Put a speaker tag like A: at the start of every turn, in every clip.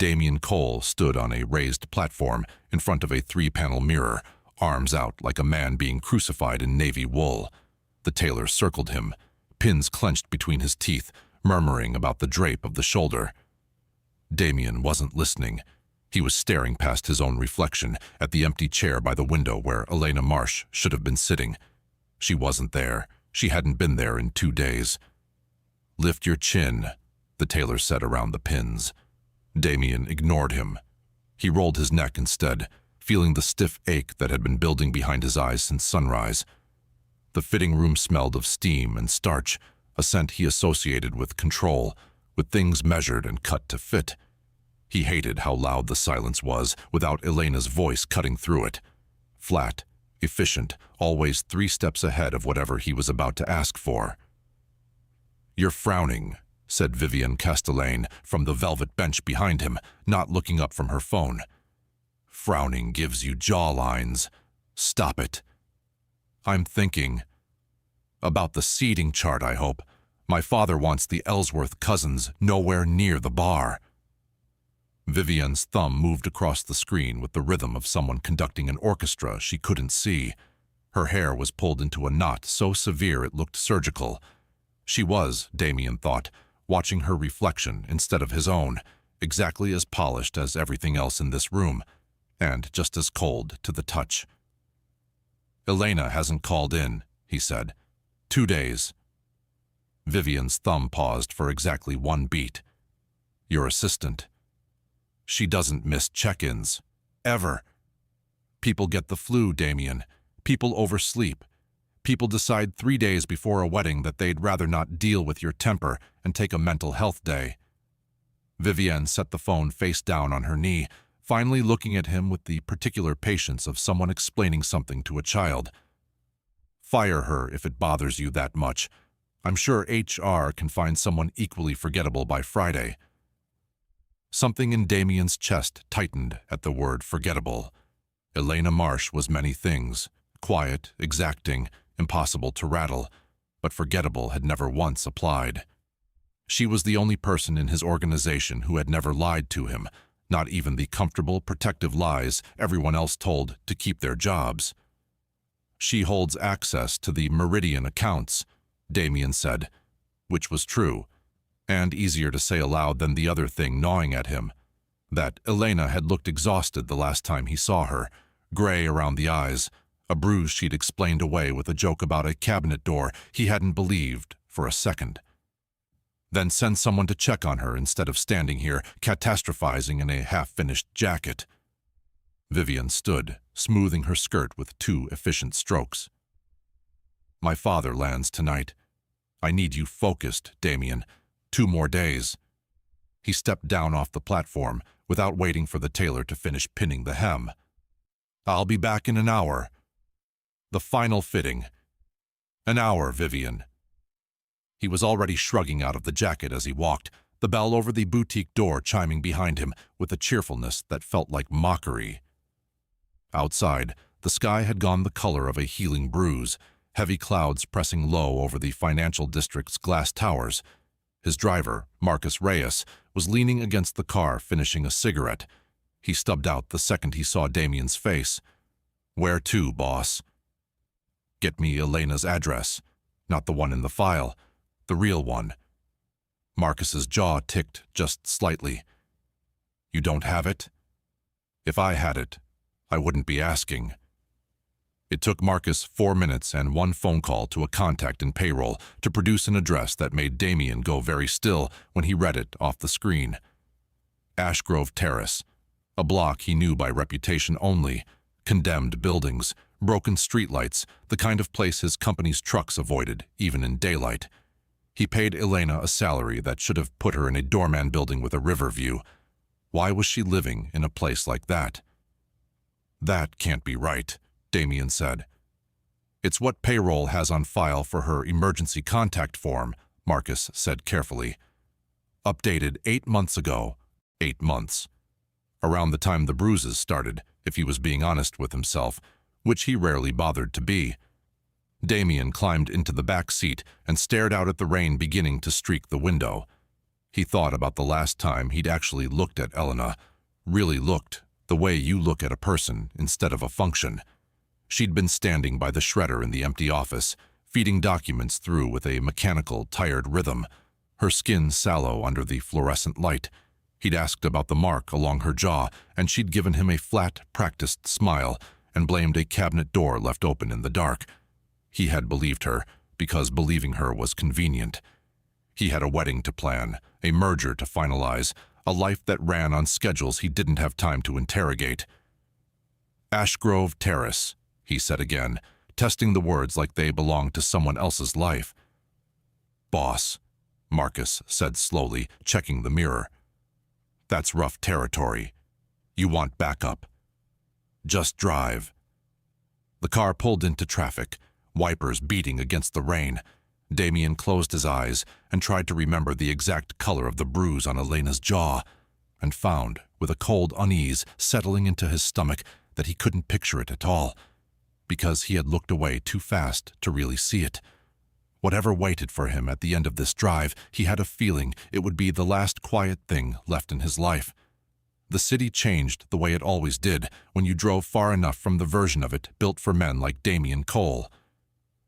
A: Damien Cole stood on a raised platform in front of a three-panel mirror, arms out like a man being crucified in navy wool. The tailor circled him, pins clenched between his teeth, murmuring about the drape of the shoulder. Damien wasn't listening. He was staring past his own reflection at the empty chair by the window where Elena Marsh should have been sitting. She wasn't there. She hadn't been there in 2 days. "Lift your chin," the tailor said around the pins. Damien ignored him. He rolled his neck instead, feeling the stiff ache that had been building behind his eyes since sunrise. The fitting room smelled of steam and starch, a scent he associated with control, with things measured and cut to fit. He hated how loud the silence was, without Elena's voice cutting through it. Flat, efficient, always 3 steps ahead of whatever he was about to ask for. "You're frowning," said Vivian Castellane from the velvet bench behind him, not looking up from her phone. "Frowning gives you jawlines. Stop it." "I'm thinking about the seating chart, I hope. My father wants the Ellsworth cousins nowhere near the bar." Vivian's thumb moved across the screen with the rhythm of someone conducting an orchestra she couldn't see. Her hair was pulled into a knot so severe it looked surgical. She was, Damien thought, watching her reflection instead of his own, exactly as polished as everything else in this room, and just as cold to the touch. "Elena hasn't called in," he said. 2 days. Vivian's thumb paused for exactly 1 beat. "Your assistant. She doesn't miss check-ins. Ever. People get the flu, Damien. People oversleep. People decide 3 days before a wedding that they'd rather not deal with your temper and take a mental health day." Vivian set the phone face down on her knee, finally looking at him with the particular patience of someone explaining something to a child. "Fire her if it bothers you that much. I'm sure HR can find someone equally forgettable by Friday." Something in Damien's chest tightened at the word forgettable. Elena Marsh was many things: quiet, exacting, impossible to rattle, but forgettable had never once applied. She was the only person in his organization who had never lied to him, not even the comfortable, protective lies everyone else told to keep their jobs. "She holds access to the Meridian accounts," Damien said, which was true, and easier to say aloud than the other thing gnawing at him, that Elena had looked exhausted the last time he saw her, gray around the eyes, a bruise she'd explained away with a joke about a cabinet door he hadn't believed for a second. "Then send someone to check on her instead of standing here catastrophizing in a half-finished jacket." Vivian stood, smoothing her skirt with 2 efficient strokes. "My father lands tonight. I need you focused, Damien. 2 more days." He stepped down off the platform without waiting for the tailor to finish pinning the hem. "I'll be back in an hour. The final fitting. An hour, Vivian." He was already shrugging out of the jacket as he walked, the bell over the boutique door chiming behind him with a cheerfulness that felt like mockery. Outside, the sky had gone the color of a healing bruise, heavy clouds pressing low over the financial district's glass towers. His driver, Marcus Reyes, was leaning against the car finishing a cigarette. He stubbed out the second he saw Damien's face. "Where to, boss?" "Get me Elena's address. Not the one in the file. The real one." Marcus's jaw ticked just slightly. "You don't have it?" "If I had it, I wouldn't be asking." It took Marcus 4 minutes and 1 phone call to a contact in payroll to produce an address that made Damien go very still when he read it off the screen. Ashgrove Terrace, a block he knew by reputation only, condemned buildings, broken streetlights, the kind of place his company's trucks avoided, even in daylight. He paid Elena a salary that should have put her in a doorman building with a river view. Why was she living in a place like that? "That can't be right," Damien said. "It's what payroll has on file for her emergency contact form," Marcus said carefully. "Updated 8 months ago. 8 months. Around the time the bruises started, if he was being honest with himself, which he rarely bothered to be." Damien climbed into the back seat and stared out at the rain beginning to streak the window. He thought about the last time he'd actually looked at Elena, really looked, the way you look at a person instead of a function. She'd been standing by the shredder in the empty office, feeding documents through with a mechanical, tired rhythm, her skin sallow under the fluorescent light. He'd asked about the mark along her jaw, and she'd given him a flat, practiced smile and blamed a cabinet door left open in the dark. He had believed her, because believing her was convenient. He had a wedding to plan, a merger to finalize, a life that ran on schedules he didn't have time to interrogate. Ashgrove Terrace, he said again, testing the words like they belonged to someone else's life. Boss, Marcus said slowly, checking the mirror. That's rough territory. You want backup. Just drive. The car pulled into traffic, wipers beating against the rain. Damien closed his eyes and tried to remember the exact color of the bruise on Elena's jaw, and found, with a cold unease settling into his stomach, that he couldn't picture it at all, because he had looked away too fast to really see it. Whatever waited for him at the end of this drive, he had a feeling it would be the last quiet thing left in his life. The city changed the way it always did when you drove far enough from the version of it built for men like Damien Cole.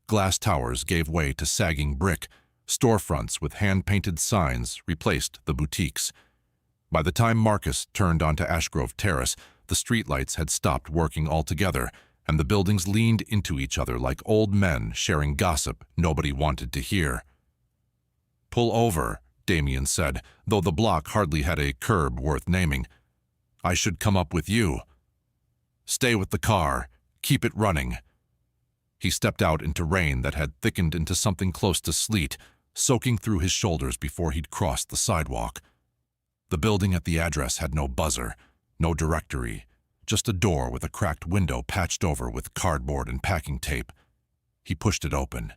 A: Glass towers gave way to sagging brick. Storefronts with hand-painted signs replaced the boutiques. By the time Marcus turned onto Ashgrove Terrace, the streetlights had stopped working altogether, and the buildings leaned into each other like old men sharing gossip nobody wanted to hear. "Pull over," Damien said, though the block hardly had a curb worth naming. "I should come up with you." "Stay with the car. Keep it running." He stepped out into rain that had thickened into something close to sleet, soaking through his shoulders before he'd crossed the sidewalk. The building at the address had no buzzer, no directory, just a door with a cracked window patched over with cardboard and packing tape. He pushed it open.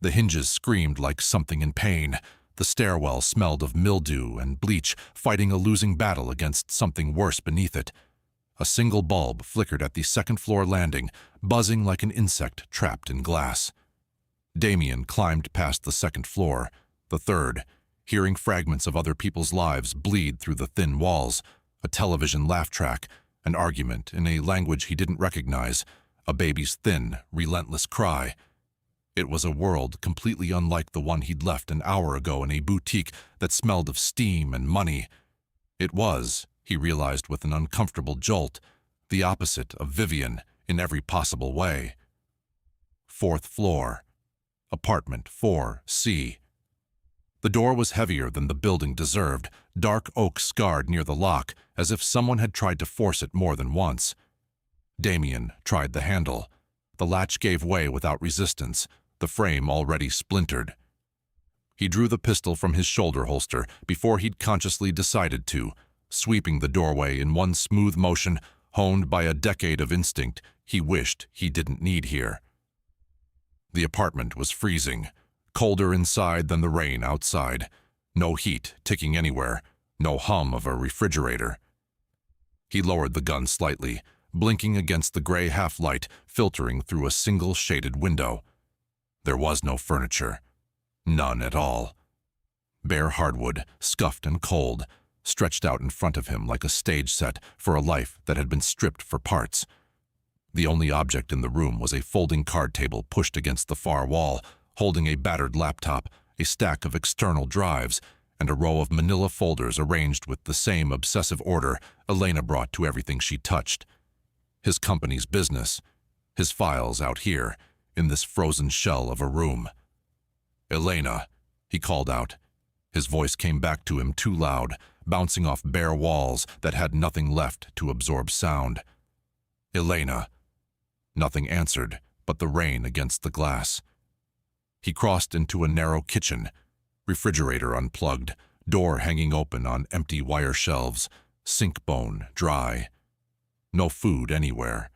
A: The hinges screamed like something in pain. The stairwell smelled of mildew and bleach, fighting a losing battle against something worse beneath it. A single bulb flickered at the second-floor landing, buzzing like an insect trapped in glass. Damien climbed past the second floor, the third, hearing fragments of other people's lives bleed through the thin walls, a television laugh track, an argument in a language he didn't recognize, a baby's thin, relentless cry. It was a world completely unlike the one he'd left an hour ago in a boutique that smelled of steam and money. It was, he realized with an uncomfortable jolt, the opposite of Vivian in every possible way. Fourth floor. Apartment 4C. The door was heavier than the building deserved, dark oak scarred near the lock, as if someone had tried to force it more than once. Damien tried the handle. The latch gave way without resistance, the frame already splintered. He drew the pistol from his shoulder holster before he'd consciously decided to, sweeping the doorway in one smooth motion, honed by a decade of instinct he wished he didn't need here. The apartment was freezing, colder inside than the rain outside. No heat ticking anywhere, no hum of a refrigerator. He lowered the gun slightly, blinking against the gray half-light filtering through a single shaded window. There was no furniture. None at all. Bare hardwood, scuffed and cold, stretched out in front of him like a stage set for a life that had been stripped for parts. The only object in the room was a folding card table pushed against the far wall, holding a battered laptop, a stack of external drives, and a row of manila folders arranged with the same obsessive order Elena brought to everything she touched. His company's business, his files out here, in this frozen shell of a room. "Elena," he called out. His voice came back to him too loud, bouncing off bare walls that had nothing left to absorb sound. "Elena." Nothing answered but the rain against the glass. He crossed into a narrow kitchen, refrigerator unplugged, door hanging open on empty wire shelves, sink bone dry. No food anywhere,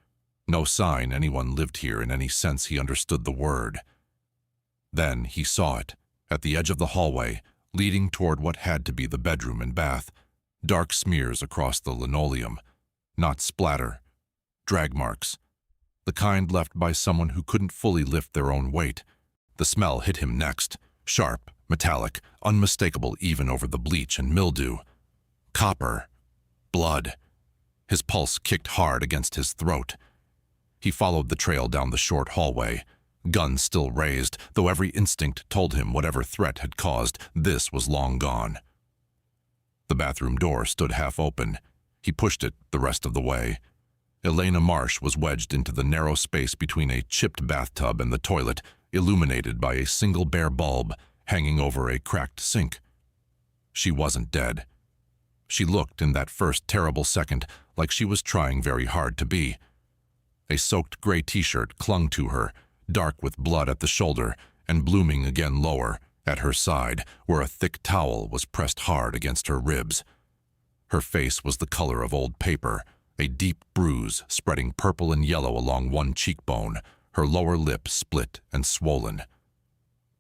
A: no sign anyone lived here in any sense he understood the word. Then he saw it, at the edge of the hallway, leading toward what had to be the bedroom and bath. Dark smears across the linoleum, not splatter, drag marks, the kind left by someone who couldn't fully lift their own weight. The smell hit him next, sharp, metallic, unmistakable even over the bleach and mildew. Copper. Blood. His pulse kicked hard against his throat. He followed the trail down the short hallway, gun still raised, though every instinct told him whatever threat had caused, this was long gone. The bathroom door stood half open. He pushed it the rest of the way. Elena Marsh was wedged into the narrow space between a chipped bathtub and the toilet, illuminated by a single bare bulb hanging over a cracked sink. She wasn't dead. She looked in that first terrible second like she was trying very hard to be. A soaked gray t-shirt clung to her, dark with blood at the shoulder and blooming again lower, at her side, where a thick towel was pressed hard against her ribs. Her face was the color of old paper, a deep bruise spreading purple and yellow along one cheekbone, her lower lip split and swollen.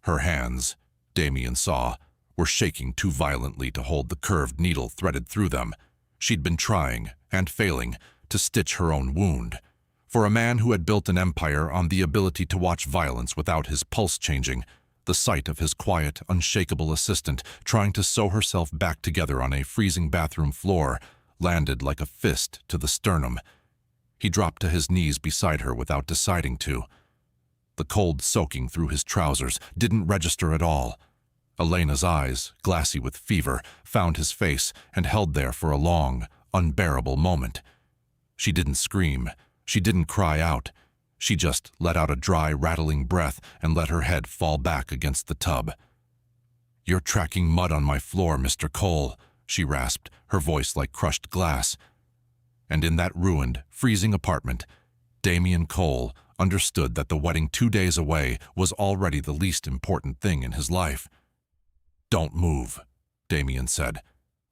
A: Her hands, Damien saw, were shaking too violently to hold the curved needle threaded through them. She'd been trying, and failing, to stitch her own wound. For a man who had built an empire on the ability to watch violence without his pulse changing, the sight of his quiet, unshakable assistant trying to sew herself back together on a freezing bathroom floor landed like a fist to the sternum. He dropped to his knees beside her without deciding to. The cold soaking through his trousers didn't register at all. Elena's eyes, glassy with fever, found his face and held there for a long, unbearable moment. She didn't scream. She didn't cry out. She just let out a dry, rattling breath and let her head fall back against the tub. "You're tracking mud on my floor, Mr. Cole," she rasped, her voice like crushed glass. And in that ruined, freezing apartment, Damien Cole understood that the wedding 2 days away was already the least important thing in his life. "Don't move," Damien said,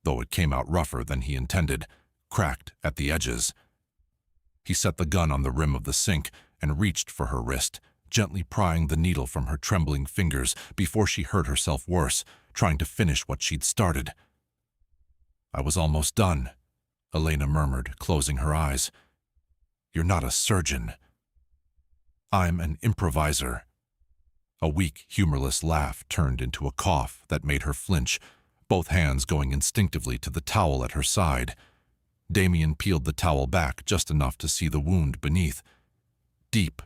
A: though it came out rougher than he intended, cracked at the edges. He set the gun on the rim of the sink and reached for her wrist, gently prying the needle from her trembling fingers before she hurt herself worse, trying to finish what she'd started. "I was almost done," Elena murmured, closing her eyes. "You're not a surgeon." "I'm an improviser." A weak, humorless laugh turned into a cough that made her flinch, both hands going instinctively to the towel at her side. Damien peeled the towel back just enough to see the wound beneath. Deep,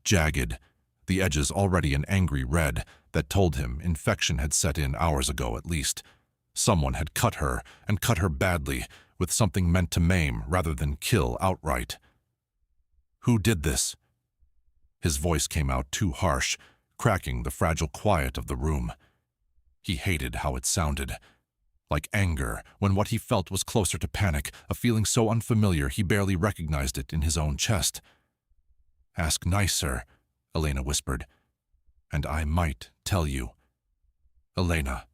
A: jagged, the edges already an angry red that told him infection had set in hours ago at least. Someone had cut her, and cut her badly, with something meant to maim rather than kill outright. "Who did this?" His voice came out too harsh, cracking the fragile quiet of the room. He hated how it sounded. Like anger, when what he felt was closer to panic, a feeling so unfamiliar he barely recognized it in his own chest. "Ask nicer," Elena whispered, "and I might tell you." Elena.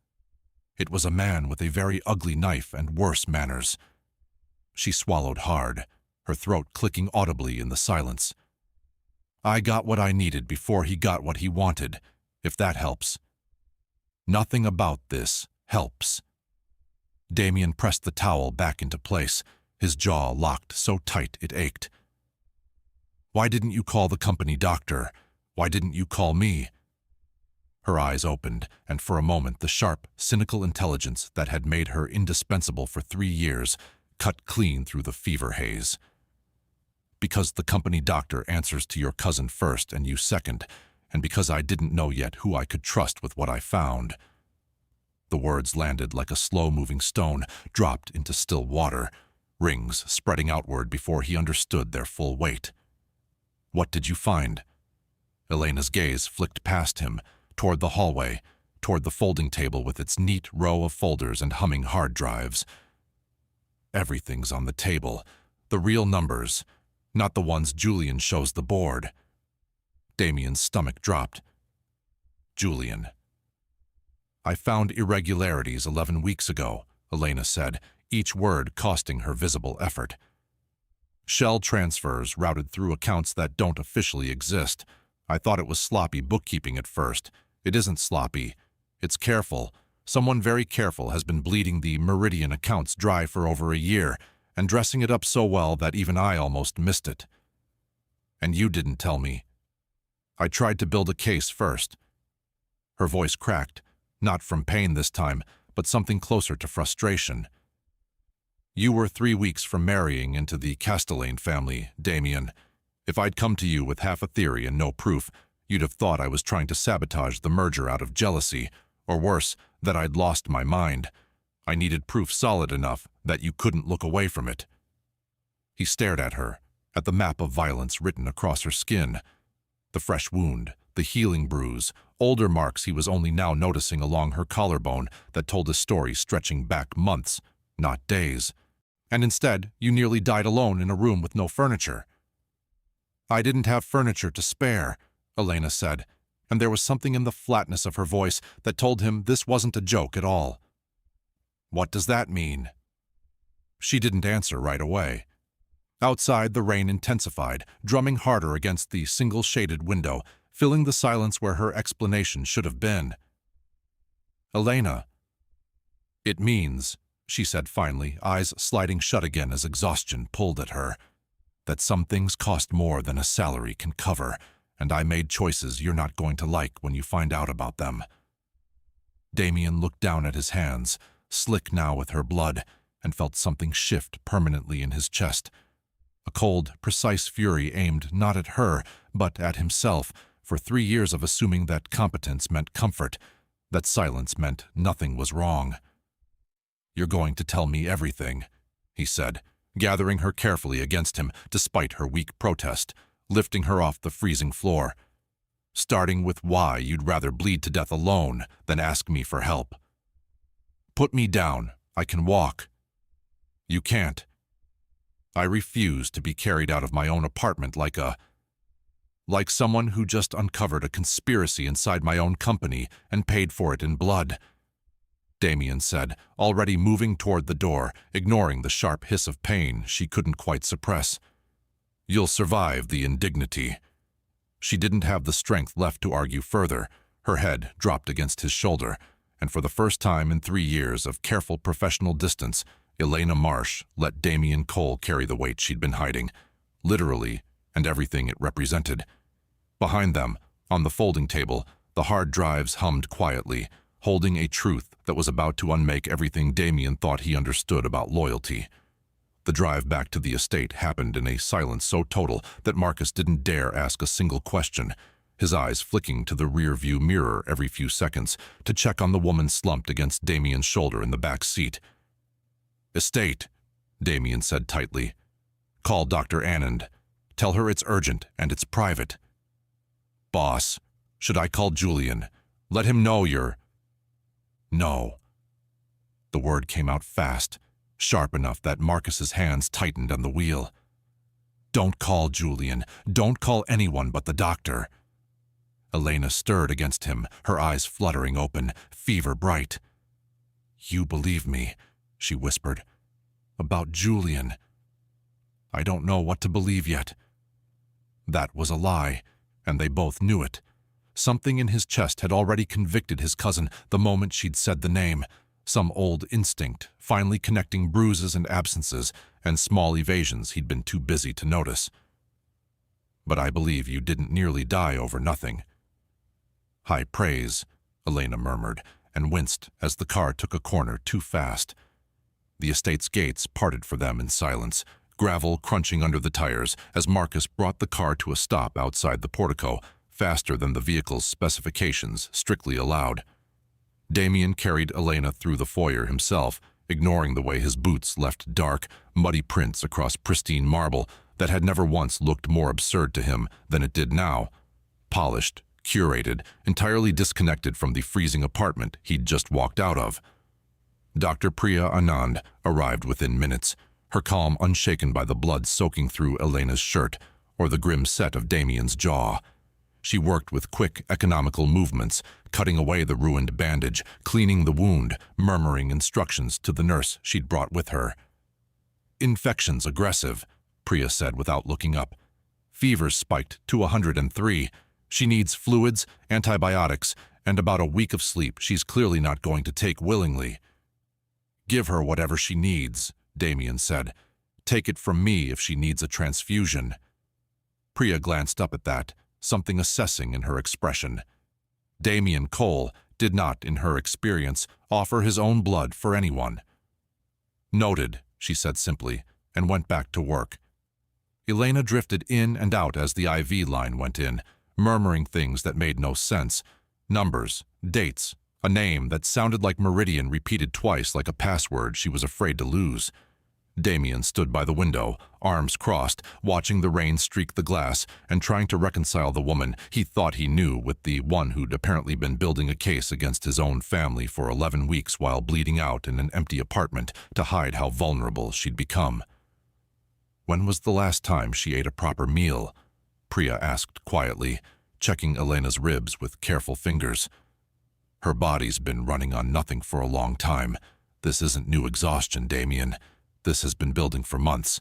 A: It was a man with a very ugly knife and worse manners. She swallowed hard, her throat clicking audibly in the silence. "I got what I needed before he got what he wanted, if that helps." "Nothing about this helps." Damien pressed the towel back into place, his jaw locked so tight it ached. "Why didn't you call the company doctor? Why didn't you call me?" Her eyes opened, and for a moment the sharp, cynical intelligence that had made her indispensable for 3 years cut clean through the fever haze. "Because the company doctor answers to your cousin first and you second, and because I didn't know yet who I could trust with what I found." The words landed like a slow-moving stone, dropped into still water, rings spreading outward before he understood their full weight. "What did you find?" Elena's gaze flicked past him, toward the hallway, toward the folding table with its neat row of folders and humming hard drives. "Everything's on the table, the real numbers, not the ones Julian shows the board." Damien's stomach dropped. "Julian." "I found irregularities 11 weeks ago," Elena said, each word costing her visible effort. "Shell transfers routed through accounts that don't officially exist. I thought it was sloppy bookkeeping at first. It isn't sloppy. It's careful. Someone very careful has been bleeding the Meridian accounts dry for over a year and dressing it up so well that even I almost missed it. And you didn't tell me. I tried to build a case first." Her voice cracked, Not from pain this time, but something closer to frustration. You were 3 weeks from marrying into the Castellane family, Damien. If I'd come to you with half a theory and no proof, you'd have thought I was trying to sabotage the merger out of jealousy, or worse, that I'd lost my mind. I needed proof solid enough that you couldn't look away from it. He stared at her, at the map of violence written across her skin. The fresh wound, the healing bruise, older marks he was only now noticing along her collarbone that told a story stretching back months, not days. And instead, you nearly died alone in a room with no furniture. I didn't have furniture to spare, Elena said, and there was something in the flatness of her voice that told him this wasn't a joke at all. What does that mean? She didn't answer right away. Outside, the rain intensified, drumming harder against the single-shaded window, filling the silence where her explanation should have been. Elena. It means, she said finally, eyes sliding shut again as exhaustion pulled at her, that some things cost more than a salary can cover, and I made choices you're not going to like when you find out about them. Damien looked down at his hands, slick now with her blood, and felt something shift permanently in his chest. A cold, precise fury aimed not at her, but at himself, for 3 years of assuming that competence meant comfort, that silence meant nothing was wrong. You're going to tell me everything, he said, gathering her carefully against him despite her weak protest, lifting her off the freezing floor. Starting with why you'd rather bleed to death alone than ask me for help. Put me down. I can walk. You can't. I refuse to be carried out of my own apartment like someone who just uncovered a conspiracy inside my own company and paid for it in blood, Damien said, already moving toward the door, ignoring the sharp hiss of pain she couldn't quite suppress. You'll survive the indignity. She didn't have the strength left to argue further. Her head dropped against his shoulder, and for the first time in 3 years of careful professional distance, Elena Marsh let Damien Cole carry the weight she'd been hiding, literally, and everything it represented. Behind them, on the folding table, the hard drives hummed quietly, holding a truth that was about to unmake everything Damien thought he understood about loyalty. The drive back to the estate happened in a silence so total that Marcus didn't dare ask a single question, his eyes flicking to the rear-view mirror every few seconds to check on the woman slumped against Damien's shoulder in the back seat. Estate, Damien said tightly. Call Dr. Anand. Tell her it's urgent and it's private. Boss, should I call Julian? Let him know you're... No. The word came out fast, sharp enough that Marcus's hands tightened on the wheel. Don't call Julian. Don't call anyone but the doctor. Elena stirred against him, her eyes fluttering open, fever bright. You believe me, she whispered. About Julian. I don't know what to believe yet. That was a lie, and they both knew it. Something in his chest had already convicted his cousin the moment she'd said the name, some old instinct, finally connecting bruises and absences and small evasions he'd been too busy to notice. But I believe you didn't nearly die over nothing. High praise, Elena murmured, and winced as the car took a corner too fast. The estate's gates parted for them in silence, gravel crunching under the tires as Marcus brought the car to a stop outside the portico, faster than the vehicle's specifications strictly allowed. Damien carried Elena through the foyer himself, ignoring the way his boots left dark, muddy prints across pristine marble that had never once looked more absurd to him than it did now. Polished, curated, entirely disconnected from the freezing apartment he'd just walked out of. Dr. Priya Anand arrived within minutes, her calm unshaken by the blood soaking through Elena's shirt or the grim set of Damien's jaw. She worked with quick, economical movements, cutting away the ruined bandage, cleaning the wound, murmuring instructions to the nurse she'd brought with her. Infection's aggressive, Priya said without looking up. Fever's spiked to 103. She needs fluids, antibiotics, and about a week of sleep she's clearly not going to take willingly. Give her whatever she needs, Damien said. Take it from me if she needs a transfusion. Priya glanced up at that, something assessing in her expression. Damien Cole, did not, in her experience, offer his own blood for anyone. "Noted," she said simply, and went back to work. Elena drifted in and out as the IV line went in, murmuring things that made no sense. Numbers, dates, a name that sounded like Meridian repeated twice like a password she was afraid to lose. Damien stood by the window, arms crossed, watching the rain streak the glass and trying to reconcile the woman he thought he knew with the one who'd apparently been building a case against his own family for 11 weeks while bleeding out in an empty apartment to hide how vulnerable she'd become. "When was the last time she ate a proper meal?" Priya asked quietly, checking Elena's ribs with careful fingers. "Her body's been running on nothing for a long time. This isn't new exhaustion, Damien. This has been building for months."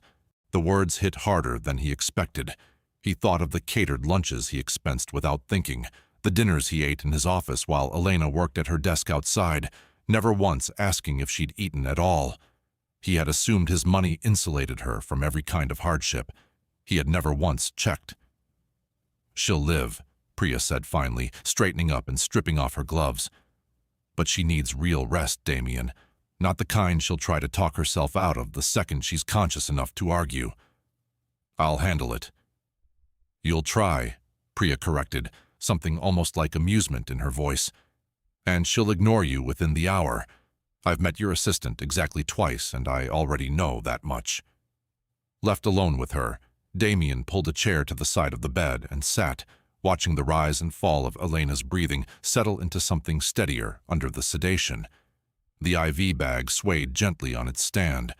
A: The words hit harder than he expected. He thought of the catered lunches he expensed without thinking, the dinners he ate in his office while Elena worked at her desk outside, never once asking if she'd eaten at all. He had assumed his money insulated her from every kind of hardship. He had never once checked. "She'll live," Priya said finally, straightening up and stripping off her gloves. "But she needs real rest, Damien. Not the kind she'll try to talk herself out of the second she's conscious enough to argue." "I'll handle it." "You'll try," Priya corrected, something almost like amusement in her voice. "And she'll ignore you within the hour. I've met your assistant exactly twice, and I already know that much." Left alone with her, Damien pulled a chair to the side of the bed and sat, watching the rise and fall of Elena's breathing settle into something steadier under the sedation. The IV bag swayed gently on its stand.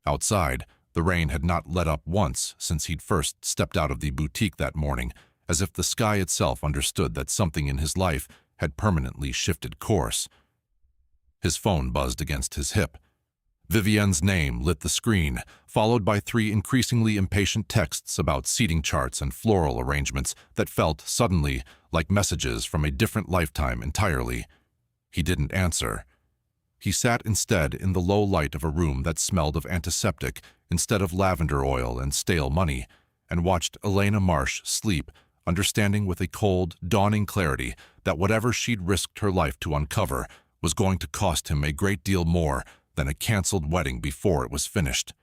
A: Outside, the rain had not let up once since he'd first stepped out of the boutique that morning, as if the sky itself understood that something in his life had permanently shifted course. His phone buzzed against his hip. Vivienne's name lit the screen, followed by 3 increasingly impatient texts about seating charts and floral arrangements that felt, suddenly, like messages from a different lifetime entirely. He didn't answer. He sat instead in the low light of a room that smelled of antiseptic instead of lavender oil and stale money, and watched Elena Marsh sleep, understanding with a cold, dawning clarity that whatever she'd risked her life to uncover was going to cost him a great deal more than a canceled wedding before it was finished.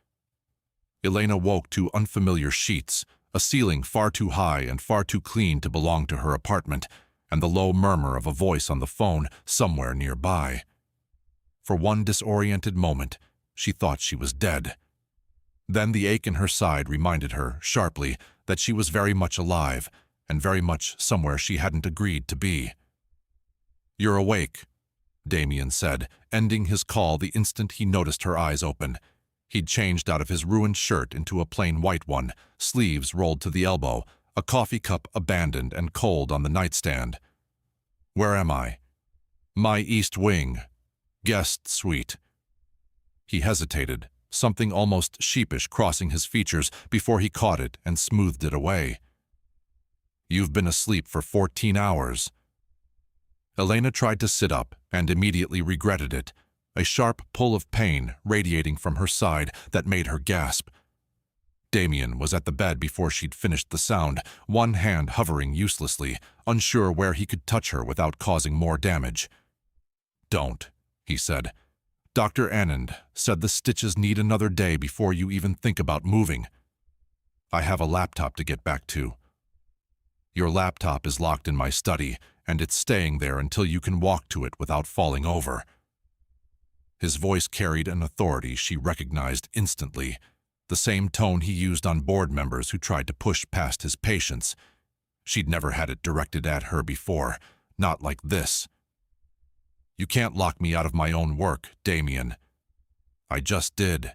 A: Elena woke to unfamiliar sheets, a ceiling far too high and far too clean to belong to her apartment, and the low murmur of a voice on the phone somewhere nearby. For one disoriented moment, she thought she was dead. Then the ache in her side reminded her, sharply, that she was very much alive, and very much somewhere she hadn't agreed to be. "You're awake," Damien said, ending his call the instant he noticed her eyes open. He'd changed out of his ruined shirt into a plain white one, sleeves rolled to the elbow, a coffee cup abandoned and cold on the nightstand. "Where am I?" "My East Wing. Guest suite." He hesitated, something almost sheepish crossing his features before he caught it and smoothed it away. "You've been asleep for 14 hours. Elena tried to sit up and immediately regretted it, a sharp pull of pain radiating from her side that made her gasp. Damien was at the bed before she'd finished the sound, one hand hovering uselessly, unsure where he could touch her without causing more damage. "Don't," he said. "Dr. Anand said the stitches need another day before you even think about moving. I have a laptop to get back to. Your laptop is locked in my study, and it's staying there until you can walk to it without falling over." His voice carried an authority she recognized instantly, the same tone he used on board members who tried to push past his patience. She'd never had it directed at her before, not like this. "You can't lock me out of my own work, Damien." "I just did."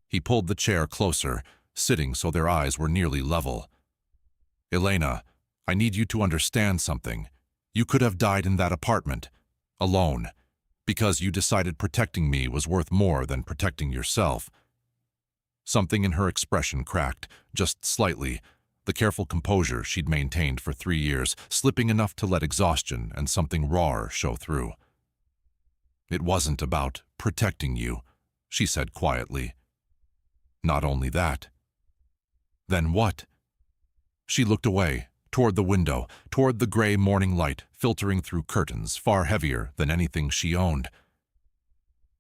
A: He pulled the chair closer, sitting so their eyes were nearly level. "Elena, I need you to understand something. You could have died in that apartment, alone, because you decided protecting me was worth more than protecting yourself." Something in her expression cracked, just slightly, the careful composure she'd maintained for 3 years, slipping enough to let exhaustion and something rawer show through. "It wasn't about protecting you," she said quietly. "Not only that." "Then what?" She looked away, toward the window, toward the gray morning light filtering through curtains far heavier than anything she owned.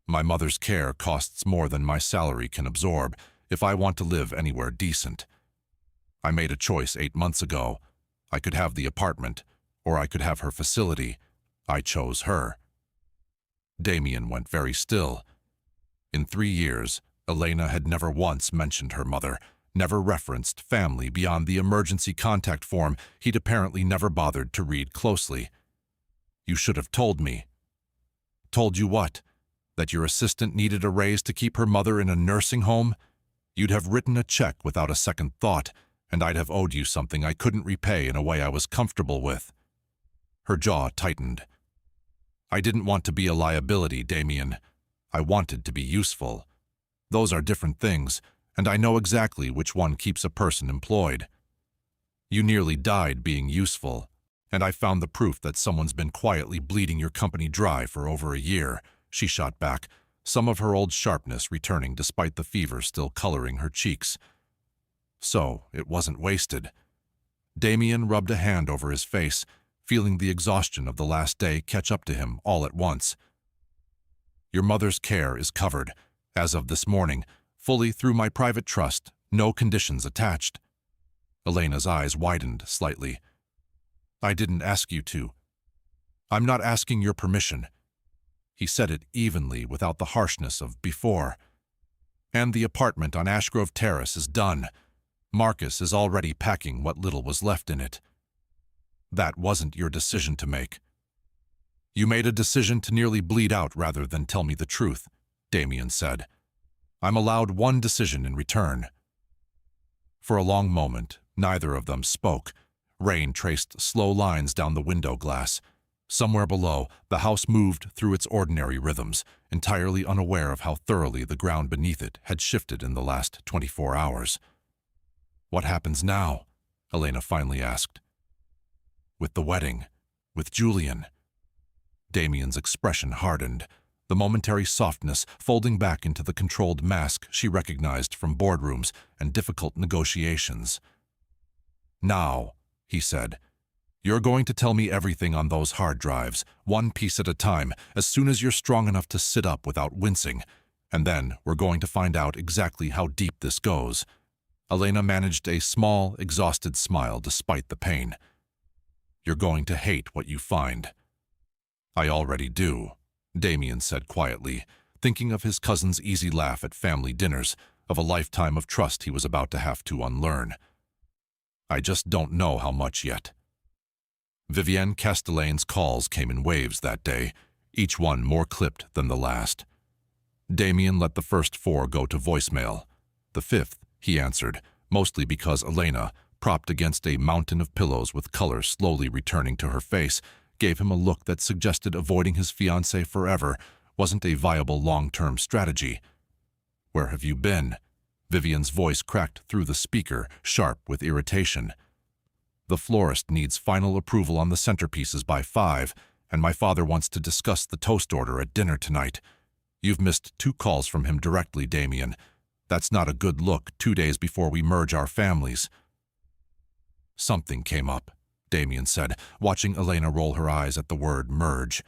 A: My mother's care costs more than my salary can absorb if I want to live anywhere decent. I made a choice 8 months ago. I could have the apartment, or I could have her facility. I chose her. Damien went very still. In 3 years, Elena had never once mentioned her mother, never referenced family beyond the emergency contact form he'd apparently never bothered to read closely. You should have told me. Told you what? That your assistant needed a raise to keep her mother in a nursing home? You'd have written a check without a second thought, and I'd have owed you something I couldn't repay in a way I was comfortable with. Her jaw tightened. I didn't want to be a liability, Damien. I wanted to be useful. Those are different things, and I know exactly which one keeps a person employed. You nearly died being useful, and I found the proof that someone's been quietly bleeding your company dry for over a year, she shot back, some of her old sharpness returning despite the fever still coloring her cheeks. So, it wasn't wasted. Damien rubbed a hand over his face, feeling the exhaustion of the last day catch up to him all at once. Your mother's care is covered, as of this morning, fully through my private trust, no conditions attached. Elena's eyes widened slightly. I didn't ask you to. I'm not asking your permission. He said it evenly without the harshness of before. And the apartment on Ashgrove Terrace is done. Marcus is already packing what little was left in it. That wasn't your decision to make. You made a decision to nearly bleed out rather than tell me the truth, Damien said. I'm allowed one decision in return. For a long moment, neither of them spoke. Rain traced slow lines down the window glass. Somewhere below, the house moved through its ordinary rhythms, entirely unaware of how thoroughly the ground beneath it had shifted in the last 24 hours. What happens now? Elena finally asked. With the wedding, with Julian. Damien's expression hardened, the momentary softness folding back into the controlled mask she recognized from boardrooms and difficult negotiations. Now, he said, you're going to tell me everything on those hard drives, one piece at a time, as soon as you're strong enough to sit up without wincing, and then we're going to find out exactly how deep this goes. Elena managed a small, exhausted smile despite the pain. You're going to hate what you find. I already do, Damien said quietly, thinking of his cousin's easy laugh at family dinners, of a lifetime of trust he was about to have to unlearn. I just don't know how much yet. Vivienne Castellane's calls came in waves that day, each one more clipped than the last. Damien let the first 4 go to voicemail. The 5th, he answered, mostly because Elena, propped against a mountain of pillows with color slowly returning to her face, gave him a look that suggested avoiding his fiancée forever wasn't a viable long-term strategy. Where have you been? Vivienne's voice cracked through the speaker, sharp with irritation. The florist needs final approval on the centerpieces by 5, and my father wants to discuss the toast order at dinner tonight. You've missed 2 calls from him directly, Damien. That's not a good look 2 days before we merge our families. Something came up, Damien said, watching Elena roll her eyes at the word merge.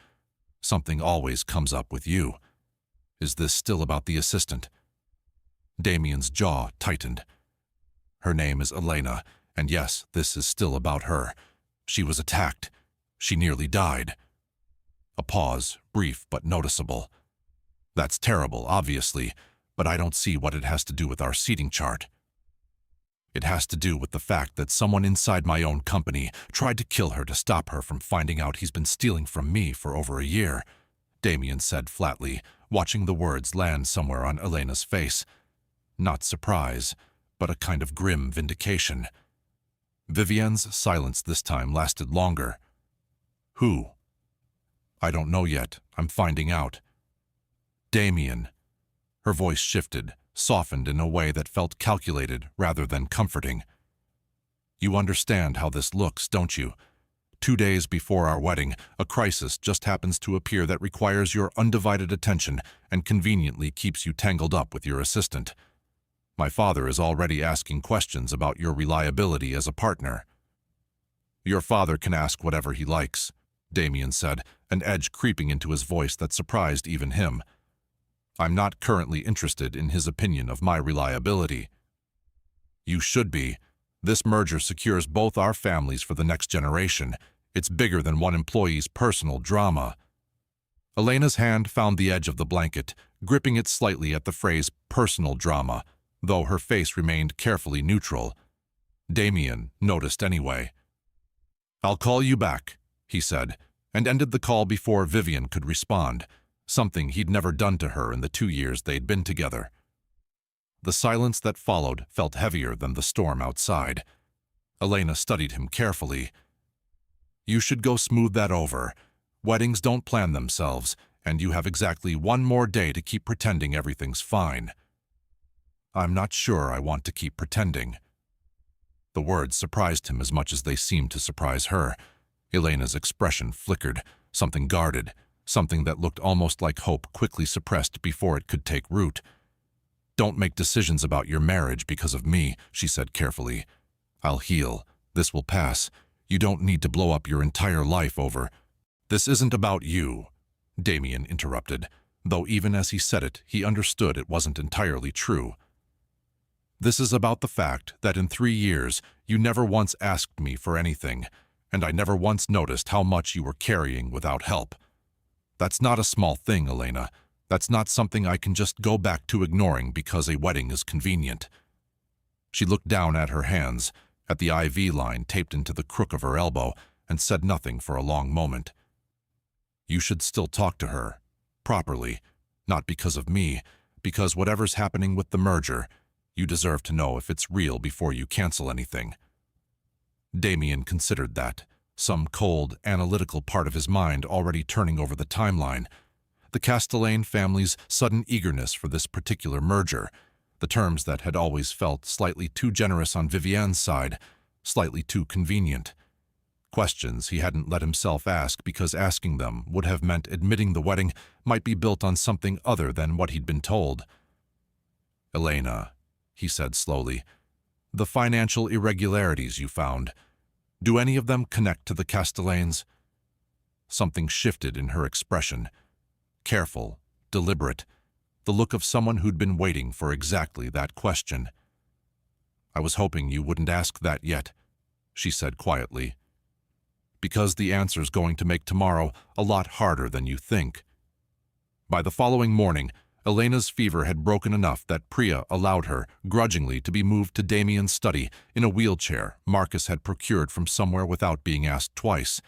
A: Something always comes up with you. Is this still about the assistant? Damien's jaw tightened. Her name is Elena, and yes, this is still about her. She was attacked. She nearly died. A pause, brief but noticeable. That's terrible, obviously, but I don't see what it has to do with our seating chart. It has to do with the fact that someone inside my own company tried to kill her to stop her from finding out he's been stealing from me for over a year, Damien said flatly, watching the words land somewhere on Elena's face. Not surprise, but a kind of grim vindication. Vivienne's silence this time lasted longer. Who? I don't know yet. I'm finding out. Damien. Her voice shifted, softened in a way that felt calculated rather than comforting. You understand how this looks, don't you? 2 days before our wedding, a crisis just happens to appear that requires your undivided attention and conveniently keeps you tangled up with your assistant. My father is already asking questions about your reliability as a partner. Your father can ask whatever he likes, Damien said, an edge creeping into his voice that surprised even him. I'm not currently interested in his opinion of my reliability. You should be. This merger secures both our families for the next generation. It's bigger than one employee's personal drama. Elena's hand found the edge of the blanket, gripping it slightly at the phrase personal drama, though her face remained carefully neutral. Damien noticed anyway. I'll call you back, he said, and ended the call before Vivian could respond, something he'd never done to her in the 2 years they'd been together. The silence that followed felt heavier than the storm outside. Elena studied him carefully. You should go smooth that over. Weddings don't plan themselves, and you have exactly one more day to keep pretending everything's fine. I'm not sure I want to keep pretending. The words surprised him as much as they seemed to surprise her. Elena's expression flickered, something guarded, something that looked almost like hope quickly suppressed before it could take root. Don't make decisions about your marriage because of me, she said carefully. I'll heal. This will pass. You don't need to blow up your entire life over. This isn't about you, Damien interrupted, though even as he said it, he understood it wasn't entirely true. This is about the fact that in 3 years, you never once asked me for anything, and I never once noticed how much you were carrying without help. That's not a small thing, Elena. That's not something I can just go back to ignoring because a wedding is convenient. She looked down at her hands, at the IV line taped into the crook of her elbow, and said nothing for a long moment. You should still talk to her, properly, not because of me, because whatever's happening with the merger, you deserve to know if it's real before you cancel anything. Damien considered that, some cold, analytical part of his mind already turning over the timeline. The Castellane family's sudden eagerness for this particular merger, the terms that had always felt slightly too generous on Vivian's side, slightly too convenient. Questions he hadn't let himself ask because asking them would have meant admitting the wedding might be built on something other than what he'd been told. Elena, he said slowly, the financial irregularities you found, do any of them connect to the Castellanes? Something shifted in her expression. Careful, deliberate, the look of someone who'd been waiting for exactly that question. I was hoping you wouldn't ask that yet, she said quietly. Because the answer's going to make tomorrow a lot harder than you think. By the following morning, Elena's fever had broken enough that Priya allowed her, grudgingly, to be moved to Damien's study in a wheelchair Marcus had procured from somewhere without being asked twice.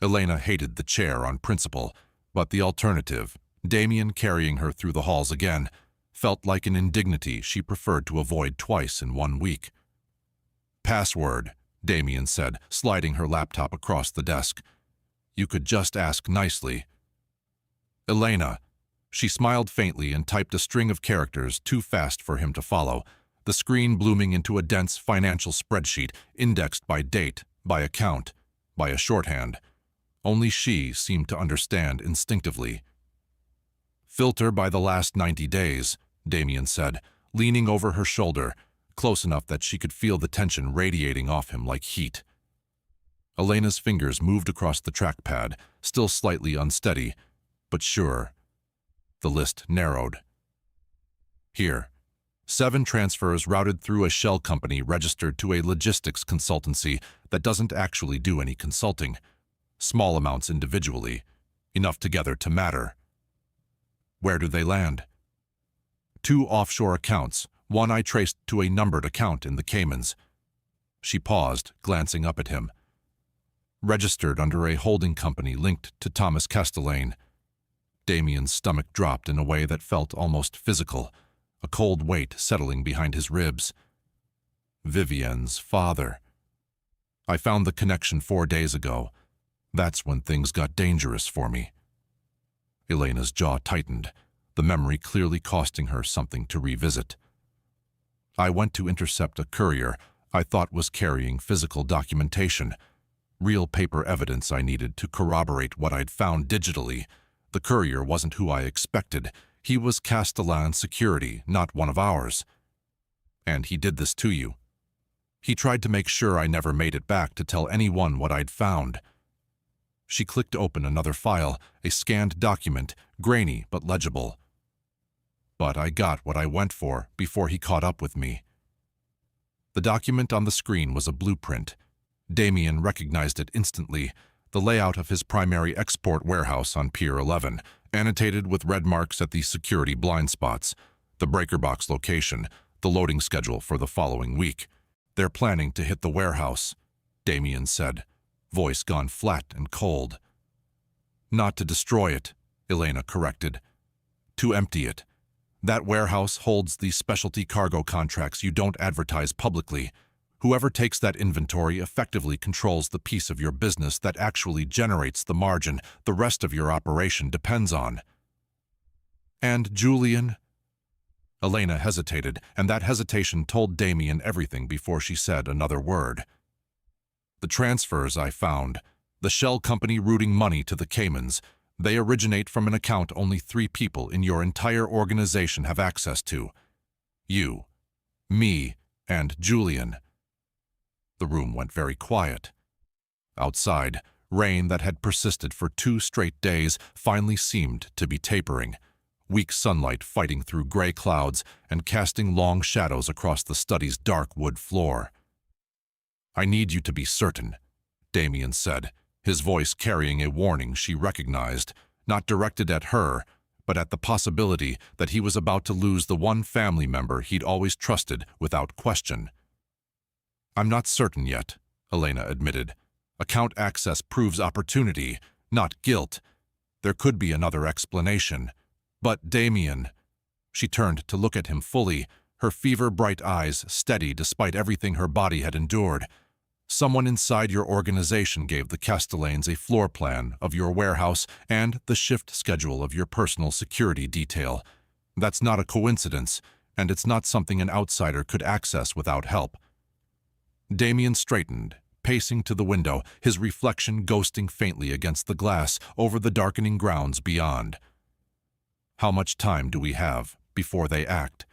A: Elena hated the chair on principle, but the alternative, Damien carrying her through the halls again, felt like an indignity she preferred to avoid twice in 1 week. Password, Damien said, sliding her laptop across the desk. You could just ask nicely. Elena. She smiled faintly and typed a string of characters too fast for him to follow, the screen blooming into a dense financial spreadsheet indexed by date, by account, by a shorthand. Only she seemed to understand instinctively. Filter by the last 90 days, Damien said, leaning over her shoulder, close enough that she could feel the tension radiating off him like heat. Elena's fingers moved across the trackpad, still slightly unsteady, but sure. The list narrowed. Here, 7 transfers routed through a shell company registered to a logistics consultancy that doesn't actually do any consulting. Small amounts individually, enough together to matter. Where do they land? 2 offshore accounts, one I traced to a numbered account in the Caymans. She paused, glancing up at him. Registered under a holding company linked to Thomas Castellane. Damien's stomach dropped in a way that felt almost physical, a cold weight settling behind his ribs. Vivian's father. I found the connection 4 days ago. That's when things got dangerous for me. Elena's jaw tightened, the memory clearly costing her something to revisit. I went to intercept a courier I thought was carrying physical documentation, real paper evidence I needed to corroborate what I'd found digitally. The courier wasn't who I expected. He was Castellan security, not one of ours. And he did this to you. He tried to make sure I never made it back to tell anyone what I'd found. She clicked open another file, a scanned document, grainy but legible. But I got what I went for before he caught up with me. The document on the screen was a blueprint. Damien recognized it instantly, the layout of his primary export warehouse on Pier 11, annotated with red marks at the security blind spots, the breaker box location, the loading schedule for the following week. "They're planning to hit the warehouse," Damien said, voice gone flat and cold. "Not to destroy it," Elena corrected. "To empty it. That warehouse holds the specialty cargo contracts you don't advertise publicly. Whoever takes that inventory effectively controls the piece of your business that actually generates the margin the rest of your operation depends on." "And Julian?" Elena hesitated, and that hesitation told Damien everything before she said another word. "The transfers I found, the shell company routing money to the Caymans, they originate from an account only 3 people in your entire organization have access to. You, me, and Julian." The room went very quiet. Outside, rain that had persisted for 2 straight days finally seemed to be tapering, weak sunlight fighting through gray clouds and casting long shadows across the study's dark wood floor. "I need you to be certain," Damien said, his voice carrying a warning she recognized, not directed at her, but at the possibility that he was about to lose the one family member he'd always trusted without question. "I'm not certain yet," Elena admitted. "Account access proves opportunity, not guilt. There could be another explanation. But Damien..." She turned to look at him fully, her fever-bright eyes steady despite everything her body had endured. "Someone inside your organization gave the Castellanes a floor plan of your warehouse and the shift schedule of your personal security detail. That's not a coincidence, and it's not something an outsider could access without help." Damien straightened, pacing to the window, his reflection ghosting faintly against the glass over the darkening grounds beyond. "How much time do we have before they act?"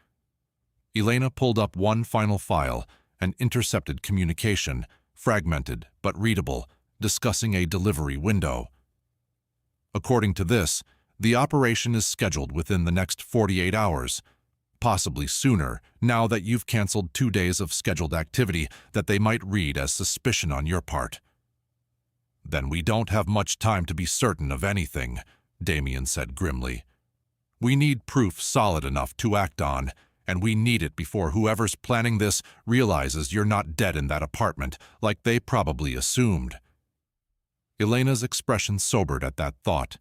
A: Elena pulled up one final file, an intercepted communication, fragmented but readable, discussing a delivery window. "According to this, the operation is scheduled within the next 48 hours. Possibly sooner, now that you've canceled 2 days of scheduled activity that they might read as suspicion on your part." "Then we don't have much time to be certain of anything," Damien said grimly. "We need proof solid enough to act on, and we need it before whoever's planning this realizes you're not dead in that apartment like they probably assumed." Elena's expression sobered at that thought.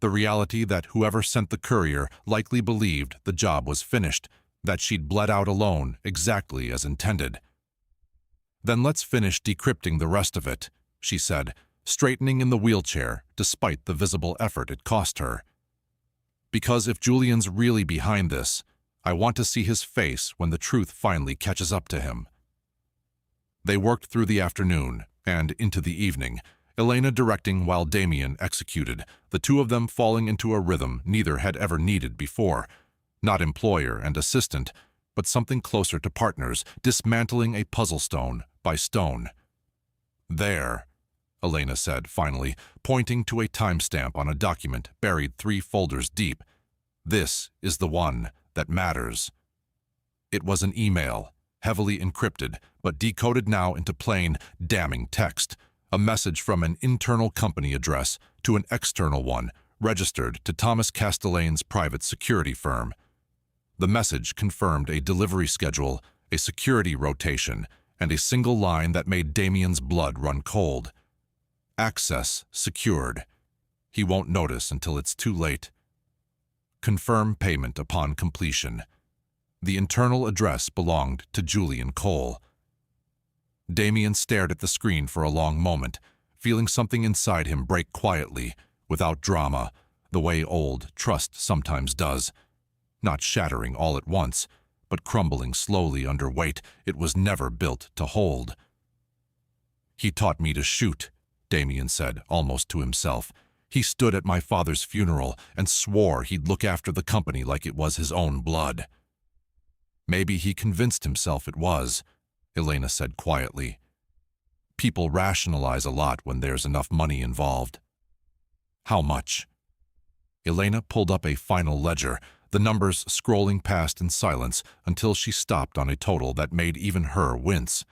A: The reality that whoever sent the courier likely believed the job was finished, that she'd bled out alone exactly as intended. "Then let's finish decrypting the rest of it," she said, straightening in the wheelchair despite the visible effort it cost her. "Because if Julian's really behind this, I want to see his face when the truth finally catches up to him." They worked through the afternoon and into the evening, Elena directing while Damien executed, the two of them falling into a rhythm neither had ever needed before. Not employer and assistant, but something closer to partners, dismantling a puzzle stone by stone. "There," Elena said finally, pointing to a timestamp on a document buried 3 folders deep. "This is the one that matters." It was an email, heavily encrypted, but decoded now into plain, damning text. A message from an internal company address to an external one, registered to Thomas Castellane's private security firm. The message confirmed a delivery schedule, a security rotation, and a single line that made Damien's blood run cold. "Access secured. He won't notice until it's too late. Confirm payment upon completion." The internal address belonged to Julian Cole. Damien stared at the screen for a long moment, feeling something inside him break quietly, without drama, the way old trust sometimes does. Not shattering all at once, but crumbling slowly under weight it was never built to hold. "He taught me to shoot," Damien said, almost to himself. "He stood at my father's funeral and swore he'd look after the company like it was his own blood." Maybe he convinced himself it was. Elena said quietly. People rationalize a lot when there's enough money involved. How much? Elena pulled up a final ledger, the numbers scrolling past in silence until she stopped on a total that made even her wince.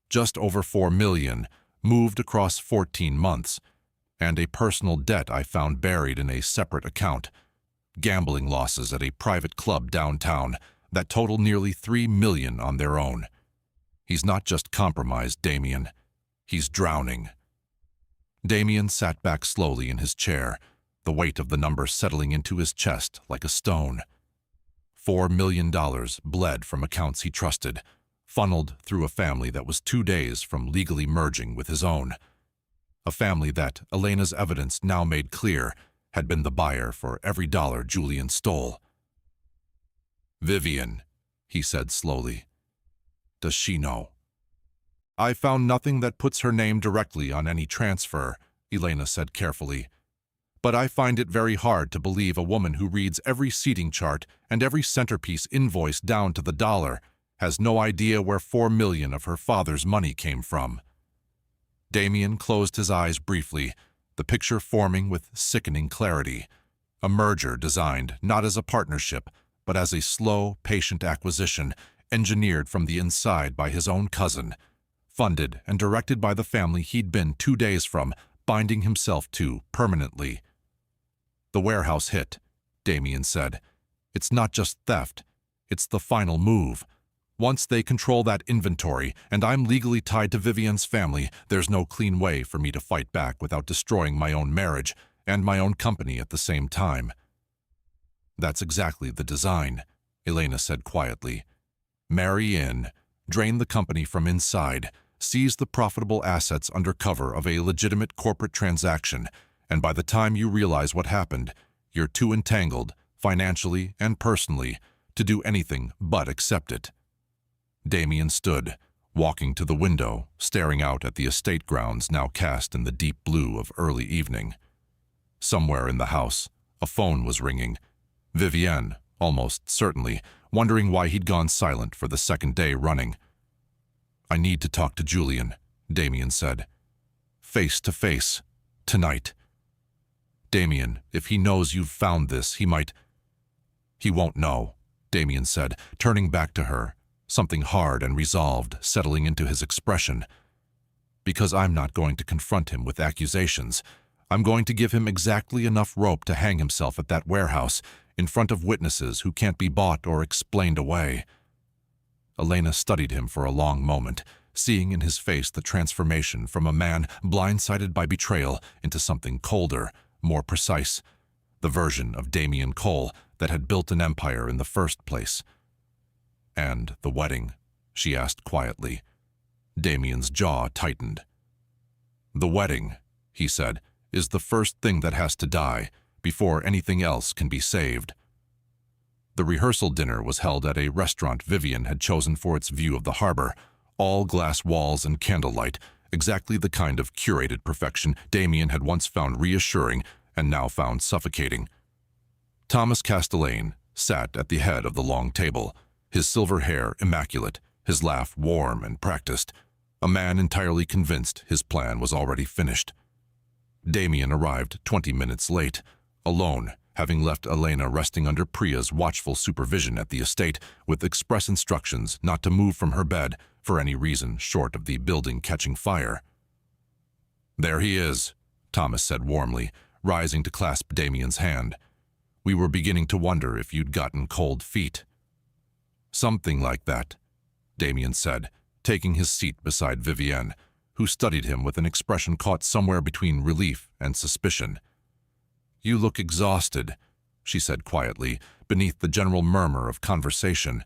A: Just over 4 million, moved across 14 months, and a personal debt I found buried in a separate account. Gambling losses at a private club downtown that total nearly 3 million on their own. He's not just compromised, Damien. He's drowning. Damien sat back slowly in his chair, the weight of the number settling into his chest like a stone. $4 million bled from accounts he trusted, funneled through a family that was 2 days from legally merging with his own. A family that, Elena's evidence now made clear, had been the buyer for every dollar Julian stole. Vivian, he said slowly. Does she know? I found nothing that puts her name directly on any transfer, Elena said carefully. But I find it very hard to believe a woman who reads every seating chart and every centerpiece invoice down to the dollar has no idea where 4 million of her father's money came from. Damien closed his eyes briefly, the picture forming with sickening clarity. A merger designed not as a partnership, but as a slow, patient acquisition, engineered from the inside by his own cousin, funded and directed by the family he'd been 2 days from binding himself to permanently. The warehouse hit, Damien said. It's not just theft, it's the final move. Once they control that inventory, and I'm legally tied to Vivian's family, there's no clean way for me to fight back without destroying my own marriage and my own company at the same time. That's exactly the design, Elena said quietly. Marry in, drain the company from inside, seize the profitable assets under cover of a legitimate corporate transaction, and by the time you realize what happened, you're too entangled, financially and personally, to do anything but accept it. Damien stood, walking to the window, staring out at the estate grounds now cast in the deep blue of early evening. Somewhere in the house, a phone was ringing. Vivienne, almost certainly, wondering why he'd gone silent for the second day running. I need to talk to Julian, Damien said. Face to face, tonight. Damien, if he knows you've found this, he might... He won't know, Damien said, turning back to her, something hard and resolved settling into his expression. Because I'm not going to confront him with accusations. I'm going to give him exactly enough rope to hang himself at that warehouse, in front of witnesses who can't be bought or explained away. Elena studied him for a long moment, seeing in his face the transformation from a man blindsided by betrayal into something colder, more precise, the version of Damien Cole that had built an empire in the first place. And the wedding, she asked quietly. Damien's jaw tightened. The wedding, he said, is the first thing that has to die before anything else can be saved. The rehearsal dinner was held at a restaurant Vivian had chosen for its view of the harbor, all glass walls and candlelight, exactly the kind of curated perfection Damien had once found reassuring and now found suffocating. Thomas Castellane sat at the head of the long table, his silver hair immaculate, his laugh warm and practiced, a man entirely convinced his plan was already finished. Damien arrived 20 minutes late, alone, having left Elena resting under Priya's watchful supervision at the estate with express instructions not to move from her bed for any reason short of the building catching fire. There he is, Thomas said warmly, rising to clasp Damien's hand. We were beginning to wonder if you'd gotten cold feet. Something like that, Damien said, taking his seat beside Vivienne, who studied him with an expression caught somewhere between relief and suspicion. You look exhausted, she said quietly, beneath the general murmur of conversation.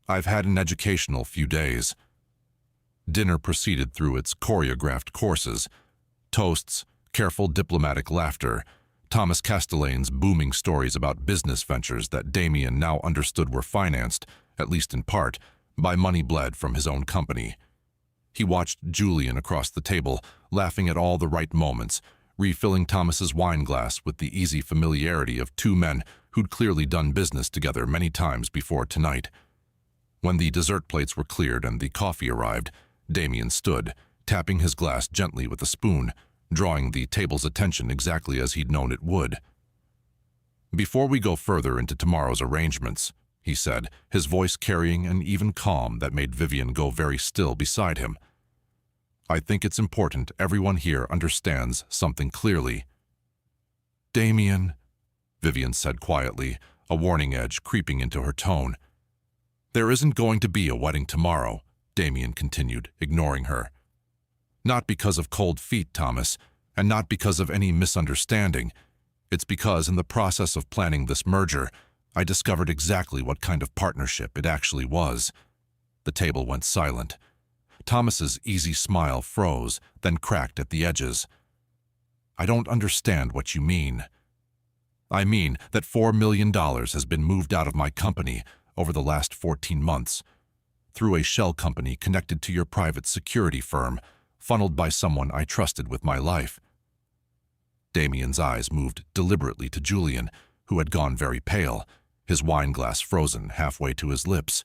A: I've had an educational few days. Dinner proceeded through its choreographed courses. Toasts, careful diplomatic laughter, Thomas Castellane's booming stories about business ventures that Damien now understood were financed, at least in part, by money bled from his own company. He watched Julian across the table, laughing at all the right moments, refilling Thomas's wine glass with the easy familiarity of two men who'd clearly done business together many times before tonight. When the dessert plates were cleared and the coffee arrived, Damien stood, tapping his glass gently with a spoon, drawing the table's attention exactly as he'd known it would. "Before we go further into tomorrow's arrangements," he said, his voice carrying an even calm that made Vivian go very still beside him, "I think it's important everyone here understands something clearly." "Damien," Vivian said quietly, a warning edge creeping into her tone. "There isn't going to be a wedding tomorrow," Damien continued, ignoring her. "Not because of cold feet, Thomas, and not because of any misunderstanding. It's because in the process of planning this merger, I discovered exactly what kind of partnership it actually was." The table went silent. Thomas's easy smile froze, then cracked at the edges. "I don't understand what you mean." "I mean that $4 million has been moved out of my company over the last 14 months, through a shell company connected to your private security firm, funneled by someone I trusted with my life." Damien's eyes moved deliberately to Julian, who had gone very pale, his wine glass frozen halfway to his lips.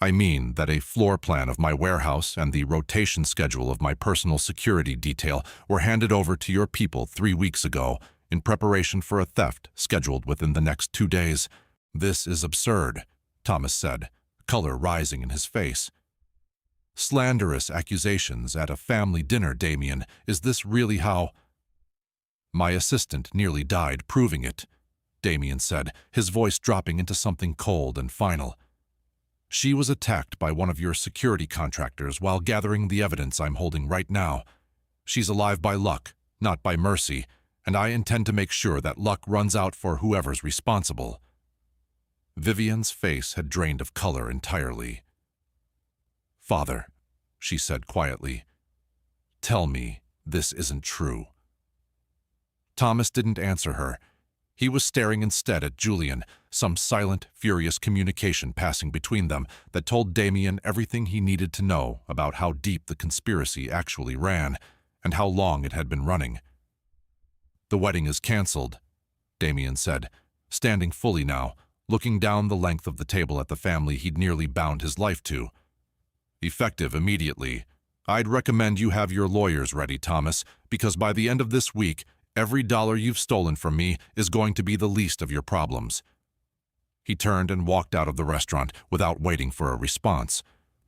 A: "I mean that a floor plan of my warehouse and the rotation schedule of my personal security detail were handed over to your people 3 weeks ago in preparation for a theft scheduled within the next 2 days. This is absurd," Thomas said, color rising in his face. "Slanderous accusations at a family dinner, Damien. Is this really how—" "My assistant nearly died proving it," Damien said, his voice dropping into something cold and final. "She was attacked by one of your security contractors while gathering the evidence I'm holding right now. She's alive by luck, not by mercy, and I intend to make sure that luck runs out for whoever's responsible." Vivian's face had drained of color entirely. "Father," she said quietly, "tell me this isn't true." Thomas didn't answer her. He was staring instead at Julian, some silent, furious communication passing between them that told Damien everything he needed to know about how deep the conspiracy actually ran and how long it had been running. "The wedding is canceled," Damien said, standing fully now, looking down the length of the table at the family he'd nearly bound his life to. "Effective immediately. I'd recommend you have your lawyers ready, Thomas, because by the end of this week, every dollar you've stolen from me is going to be the least of your problems." He turned and walked out of the restaurant without waiting for a response,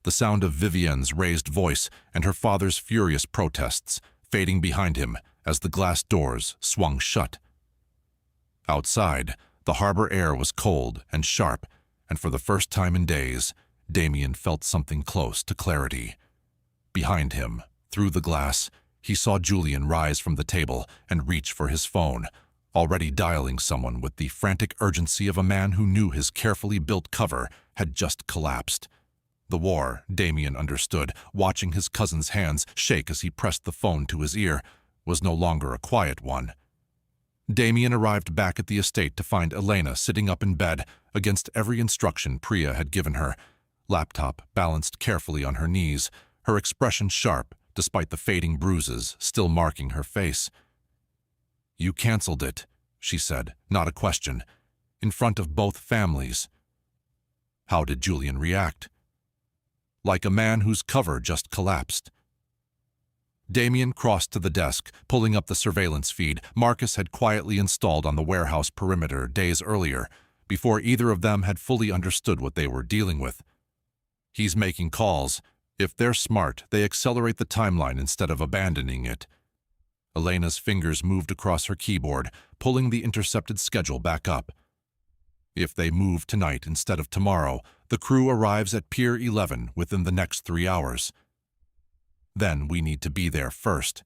A: the sound of Vivian's raised voice and her father's furious protests fading behind him as the glass doors swung shut. Outside, the harbor air was cold and sharp, and for the first time in days, Damien felt something close to clarity. Behind him, through the glass, he saw Julian rise from the table and reach for his phone, already dialing someone with the frantic urgency of a man who knew his carefully built cover had just collapsed. The war, Damien understood, watching his cousin's hands shake as he pressed the phone to his ear, was no longer a quiet one. Damien arrived back at the estate to find Elena sitting up in bed against every instruction Priya had given her, laptop balanced carefully on her knees, her expression sharp despite the fading bruises still marking her face. "You canceled it," she said, not a question, in front of both families. How did Julian react? Like a man whose cover just collapsed. Damien crossed to the desk, pulling up the surveillance feed Marcus had quietly installed on the warehouse perimeter days earlier, before either of them had fully understood what they were dealing with. "He's making calls. If they're smart, they accelerate the timeline instead of abandoning it." Elena's fingers moved across her keyboard, pulling the intercepted schedule back up. "If they move tonight instead of tomorrow, the crew arrives at Pier 11 within the next 3 hours. Then we need to be there first.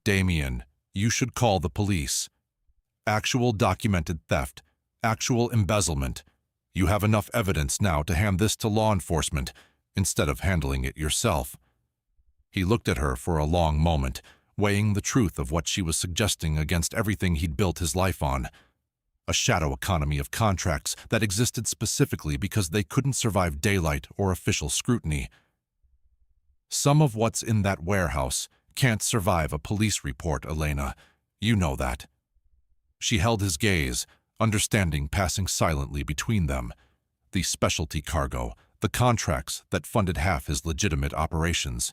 A: Damien, you should call the police. Actual documented theft, actual embezzlement. You have enough evidence now to hand this to law enforcement instead of handling it yourself." He looked at her for a long moment, weighing the truth of what she was suggesting against everything he'd built his life on. A shadow economy of contracts that existed specifically because they couldn't survive daylight or official scrutiny. "Some of what's in that warehouse can't survive a police report, Elena. You know that." She held his gaze, understanding passing silently between them. the specialty cargo, the contracts that funded half his legitimate operations,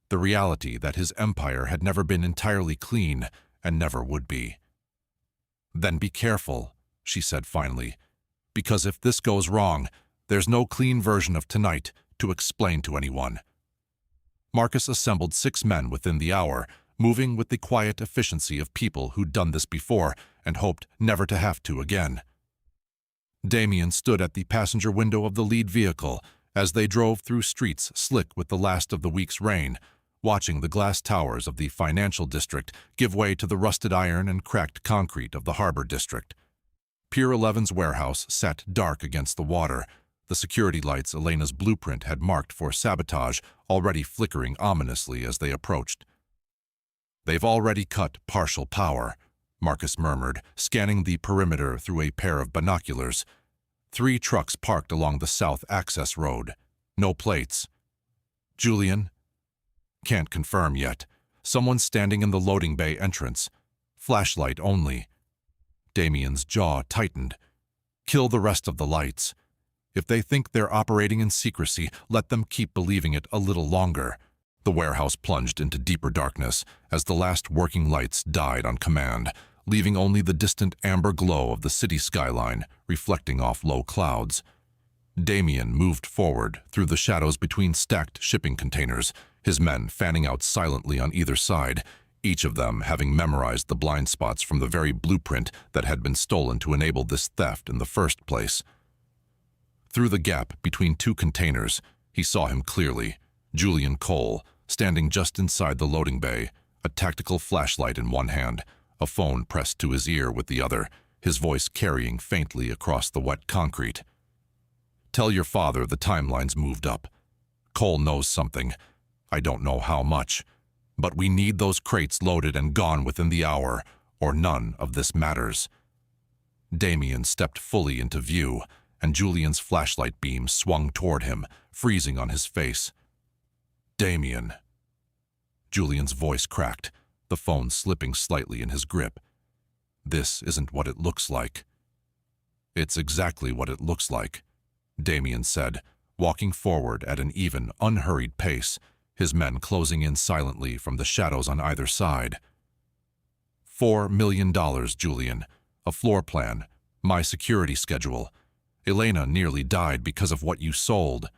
A: the reality that his empire had never been entirely clean and never would be. "Then be careful," she said finally, "because if this goes wrong, there's no clean version of tonight to explain to anyone." Marcus assembled 6 men within the hour, moving with the quiet efficiency of people who'd done this before and hoped never to have to again. Damien stood at the passenger window of the lead vehicle as they drove through streets slick with the last of the week's rain, watching the glass towers of the financial district give way to the rusted iron and cracked concrete of the harbor district. Pier 11's warehouse sat dark against the water, the security lights Elena's blueprint had marked for sabotage already flickering ominously as they approached. "They've already cut partial power," Marcus murmured, scanning the perimeter through a pair of binoculars. 3 trucks parked along the south access road. No plates. "Julian?" "Can't confirm yet. Someone standing in the loading bay entrance. Flashlight only." Damien's jaw tightened. "Kill the rest of the lights. If they think they're operating in secrecy, let them keep believing it a little longer." The warehouse plunged into deeper darkness as the last working lights died on command, leaving only the distant amber glow of the city skyline reflecting off low clouds. Damien moved forward through the shadows between stacked shipping containers, his men fanning out silently on either side, each of them having memorized the blind spots from the very blueprint that had been stolen to enable this theft in the first place. Through the gap between 2 containers, he saw him clearly, Julian Cole, standing just inside the loading bay, a tactical flashlight in one hand, a phone pressed to his ear with the other, his voice carrying faintly across the wet concrete. "Tell your father the timeline's moved up. Cole knows something. I don't know how much. But we need those crates loaded and gone within the hour, or none of this matters." Damien stepped fully into view, and Julian's flashlight beam swung toward him, freezing on his face. "Damien." Julian's voice cracked, the phone slipping slightly in his grip. "This isn't what it looks like." "It's exactly what it looks like," Damien said, walking forward at an even, unhurried pace, his men closing in silently from the shadows on either side. $4 million, Julian. A floor plan. My security schedule. Elena nearly died because of what you sold."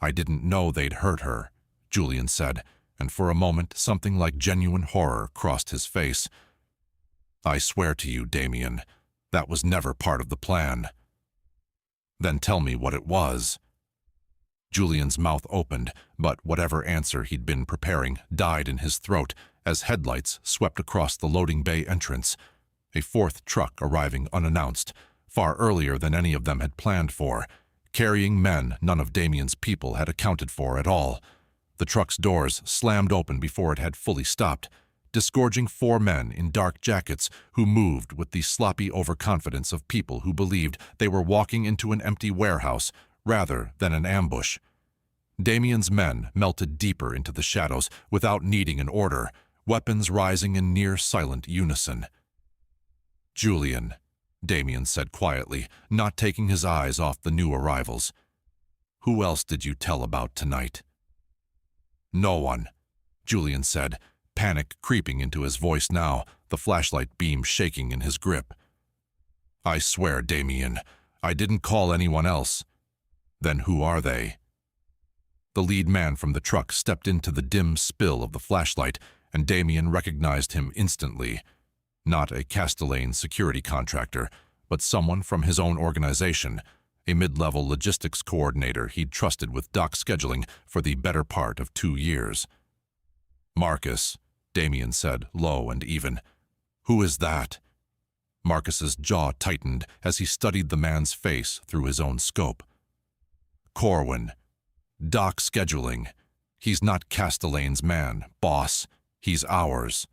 A: "I didn't know they'd hurt her," Julian said, and for a moment something like genuine horror crossed his face. "I swear to you, Damien, that was never part of the plan." "Then tell me what it was." Julian's mouth opened, but whatever answer he'd been preparing died in his throat as headlights swept across the loading bay entrance, a 4th truck arriving unannounced, far earlier than any of them had planned for, carrying men none of Damien's people had accounted for at all. The truck's doors slammed open before it had fully stopped, disgorging 4 men in dark jackets who moved with the sloppy overconfidence of people who believed they were walking into an empty warehouse rather than an ambush. Damien's men melted deeper into the shadows without needing an order, weapons rising in near silent unison. "Julian," Damien said quietly, not taking his eyes off the new arrivals. "Who else did you tell about tonight?" "No one," Julian said, panic creeping into his voice now, the flashlight beam shaking in his grip. "I swear, Damien, I didn't call anyone else." "Then who are they?" The lead man from the truck stepped into the dim spill of the flashlight, and Damien recognized him instantly. Not a Castellane security contractor, but someone from his own organization, a mid-level logistics coordinator he'd trusted with dock scheduling for the better part of 2 years. "Marcus," Damien said, low and even. "Who is that?" Marcus's jaw tightened as he studied the man's face through his own scope. "Corwin. Dock scheduling. He's not Castellane's man, boss. He's ours."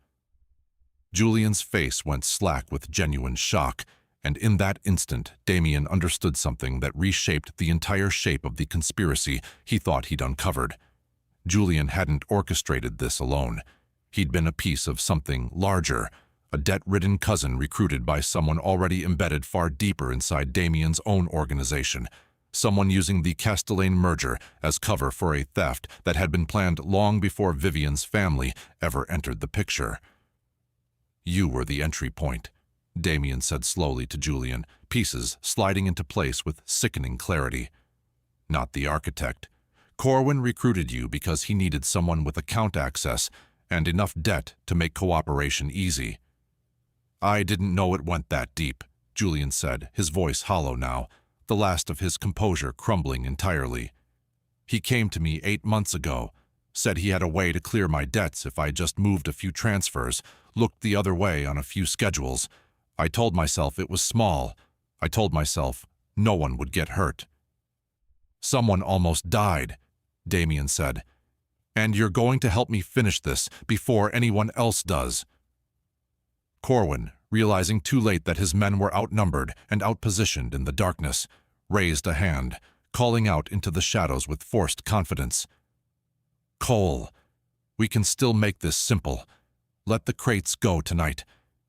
A: Julian's face went slack with genuine shock, and in that instant Damien understood something that reshaped the entire shape of the conspiracy he thought he'd uncovered. Julian hadn't orchestrated this alone. He'd been a piece of something larger, a debt-ridden cousin recruited by someone already embedded far deeper inside Damien's own organization, someone using the Castellane merger as cover for a theft that had been planned long before Vivian's family ever entered the picture. "You were the entry point," Damien said slowly to Julian, pieces sliding into place with sickening clarity. "Not the architect. Corwin recruited you because he needed someone with account access and enough debt to make cooperation easy." "I didn't know it went that deep," Julian said, his voice hollow now, the last of his composure crumbling entirely. "He came to me 8 months ago, said he had a way to clear my debts if I just moved a few transfers, looked the other way on a few schedules. I told myself it was small. I told myself no one would get hurt." "Someone almost died," Damien said. "And you're going to help me finish this before anyone else does." Corwin, realizing too late that his men were outnumbered and outpositioned in the darkness, raised a hand, calling out into the shadows with forced confidence. "Cole, we can still make this simple. Let the crates go tonight,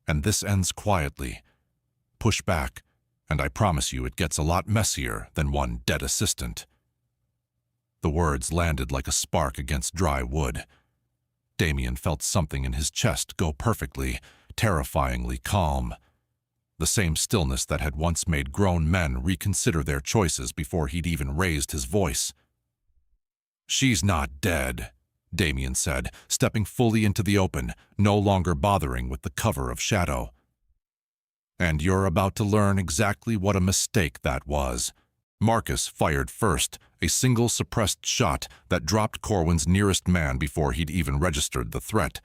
A: and this ends quietly. Push back, and I promise you it gets a lot messier than one dead assistant." The words landed like a spark against dry wood. Damien felt something in his chest go perfectly, terrifyingly calm. The same stillness that had once made grown men reconsider their choices before he'd even raised his voice. "She's not dead," Damien said, stepping fully into the open, no longer bothering with the cover of shadow. "And you're about to learn exactly what a mistake that was." Marcus fired first, a single suppressed shot that dropped Corwin's nearest man before he'd even registered the threat.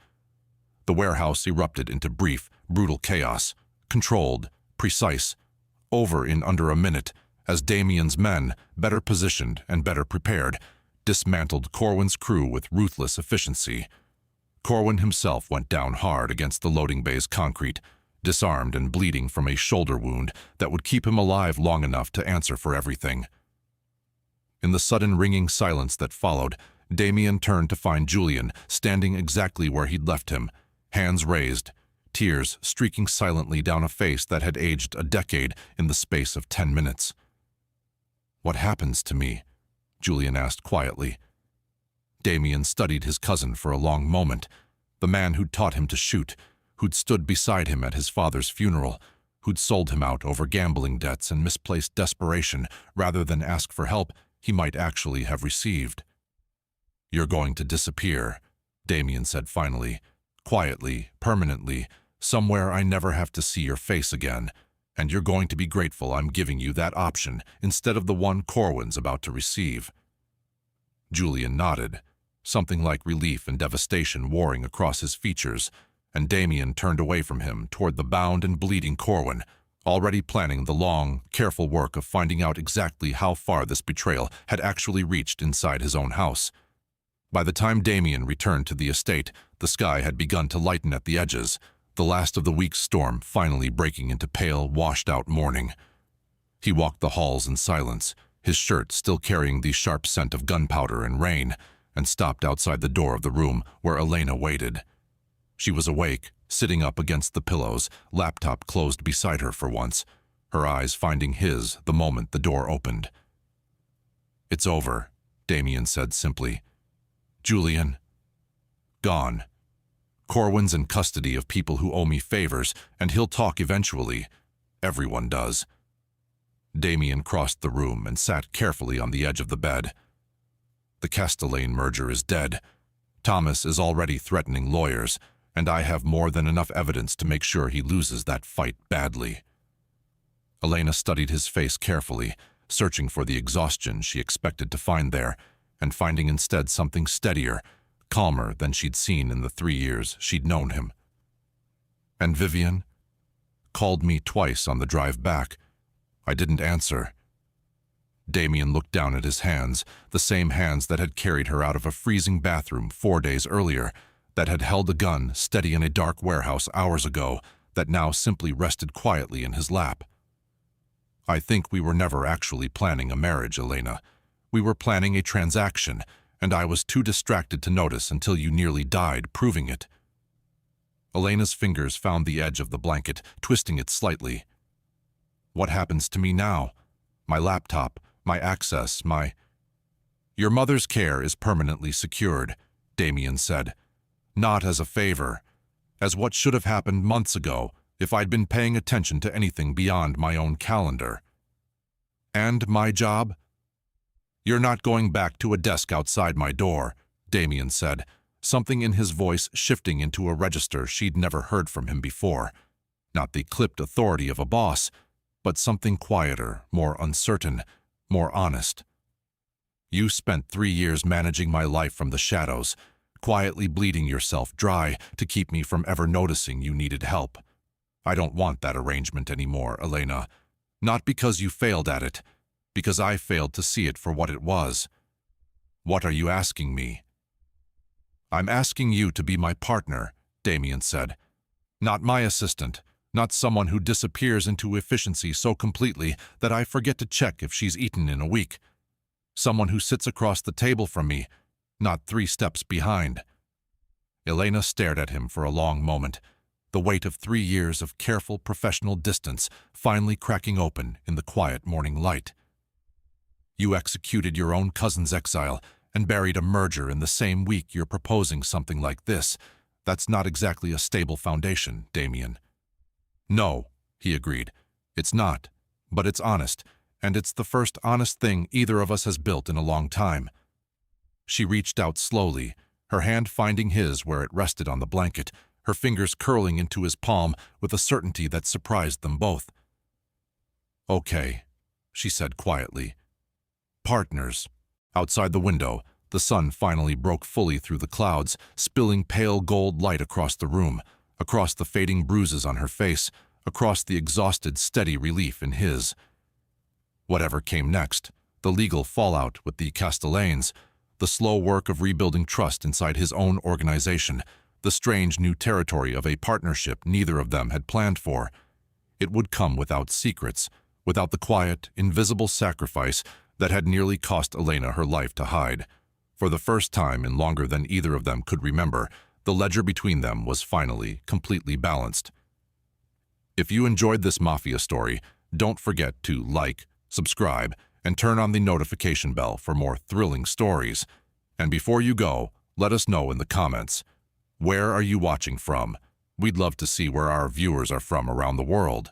A: The warehouse erupted into brief, brutal chaos, controlled, precise, over in under a minute, as Damien's men, better positioned and better prepared, dismantled Corwin's crew with ruthless efficiency. Corwin himself went down hard against the loading bay's concrete, disarmed and bleeding from a shoulder wound that would keep him alive long enough to answer for everything. In the sudden ringing silence that followed, Damien turned to find Julian standing exactly where he'd left him, hands raised, tears streaking silently down a face that had aged a decade in the space of 10 minutes. "What happens to me?" Julian asked quietly. Damien studied his cousin for a long moment, the man who'd taught him to shoot, who'd stood beside him at his father's funeral, who'd sold him out over gambling debts and misplaced desperation rather than ask for help he might actually have received. "You're going to disappear," Damien said finally, quietly, permanently, "somewhere I never have to see your face again, and you're going to be grateful I'm giving you that option instead of the one Corwin's about to receive." Julian nodded, something like relief and devastation warring across his features, and Damien turned away from him toward the bound and bleeding Corwin, already planning the long, careful work of finding out exactly how far this betrayal had actually reached inside his own house. By the time Damien returned to the estate, the sky had begun to lighten at the edges, the last of the week's storm finally breaking into pale, washed-out morning. He walked the halls in silence, his shirt still carrying the sharp scent of gunpowder and rain, and stopped outside the door of the room where Elena waited. She was awake, sitting up against the pillows, laptop closed beside her for once, her eyes finding his the moment the door opened. "It's over," Damien said simply. "Julian, gone. Corwin's in custody of people who owe me favors, and he'll talk eventually. Everyone does." Damien crossed the room and sat carefully on the edge of the bed. "The Castellane merger is dead. Thomas is already threatening lawyers, and I have more than enough evidence to make sure he loses that fight badly." Elena studied his face carefully, searching for the exhaustion she expected to find there, and finding instead something steadier, calmer than she'd seen in the 3 years she'd known him. "And Vivian?" "Called me twice on the drive back. I didn't answer." Damien looked down at his hands, the same hands that had carried her out of a freezing bathroom 4 days earlier, that had held a gun steady in a dark warehouse hours ago, that now simply rested quietly in his lap. "I think we were never actually planning a marriage, Elena. We were planning a transaction, and I was too distracted to notice until you nearly died proving it." Elena's fingers found the edge of the blanket, twisting it slightly. What happens to me now? My laptop, my access, my... Your mother's care is permanently secured, Damien said. Not as a favor, as what should have happened months ago if I'd been paying attention to anything beyond my own calendar. And my job? You're not going back to a desk outside my door, Damien said, something in his voice shifting into a register she'd never heard from him before. Not the clipped authority of a boss, but something quieter, more uncertain, more honest. You spent 3 years managing my life from the shadows, quietly bleeding yourself dry to keep me from ever noticing you needed help. I don't want that arrangement anymore, Elena. Not because you failed at it, because I failed to see it for what it was. What are you asking me? I'm asking you to be my partner, Damien said. Not my assistant, not someone who disappears into efficiency so completely that I forget to check if she's eaten in a week. Someone who sits across the table from me, not 3 steps behind. Elena stared at him for a long moment, the weight of 3 years of careful professional distance finally cracking open in the quiet morning light. You executed your own cousin's exile and buried a merger in the same week you're proposing something like this. That's not exactly a stable foundation, Damien. No, he agreed. It's not, but it's honest, and it's the first honest thing either of us has built in a long time. She reached out slowly, her hand finding his where it rested on the blanket, her fingers curling into his palm with a certainty that surprised them both. Okay, she said quietly. Partners. Outside the window, the sun finally broke fully through the clouds, spilling pale gold light across the room, across the fading bruises on her face, across the exhausted, steady relief in his. Whatever came next, the legal fallout with the Castellanes, the slow work of rebuilding trust inside his own organization, the strange new territory of a partnership neither of them had planned for. It would come without secrets, without the quiet, invisible sacrifice that had nearly cost Elena her life to hide. For the first time in longer than either of them could remember, the ledger between them was finally completely balanced. If you enjoyed this Mafia story, don't forget to like, subscribe, and turn on the notification bell for more thrilling stories. And before you go, let us know in the comments. Where are you watching from? We'd love to see where our viewers are from around the world.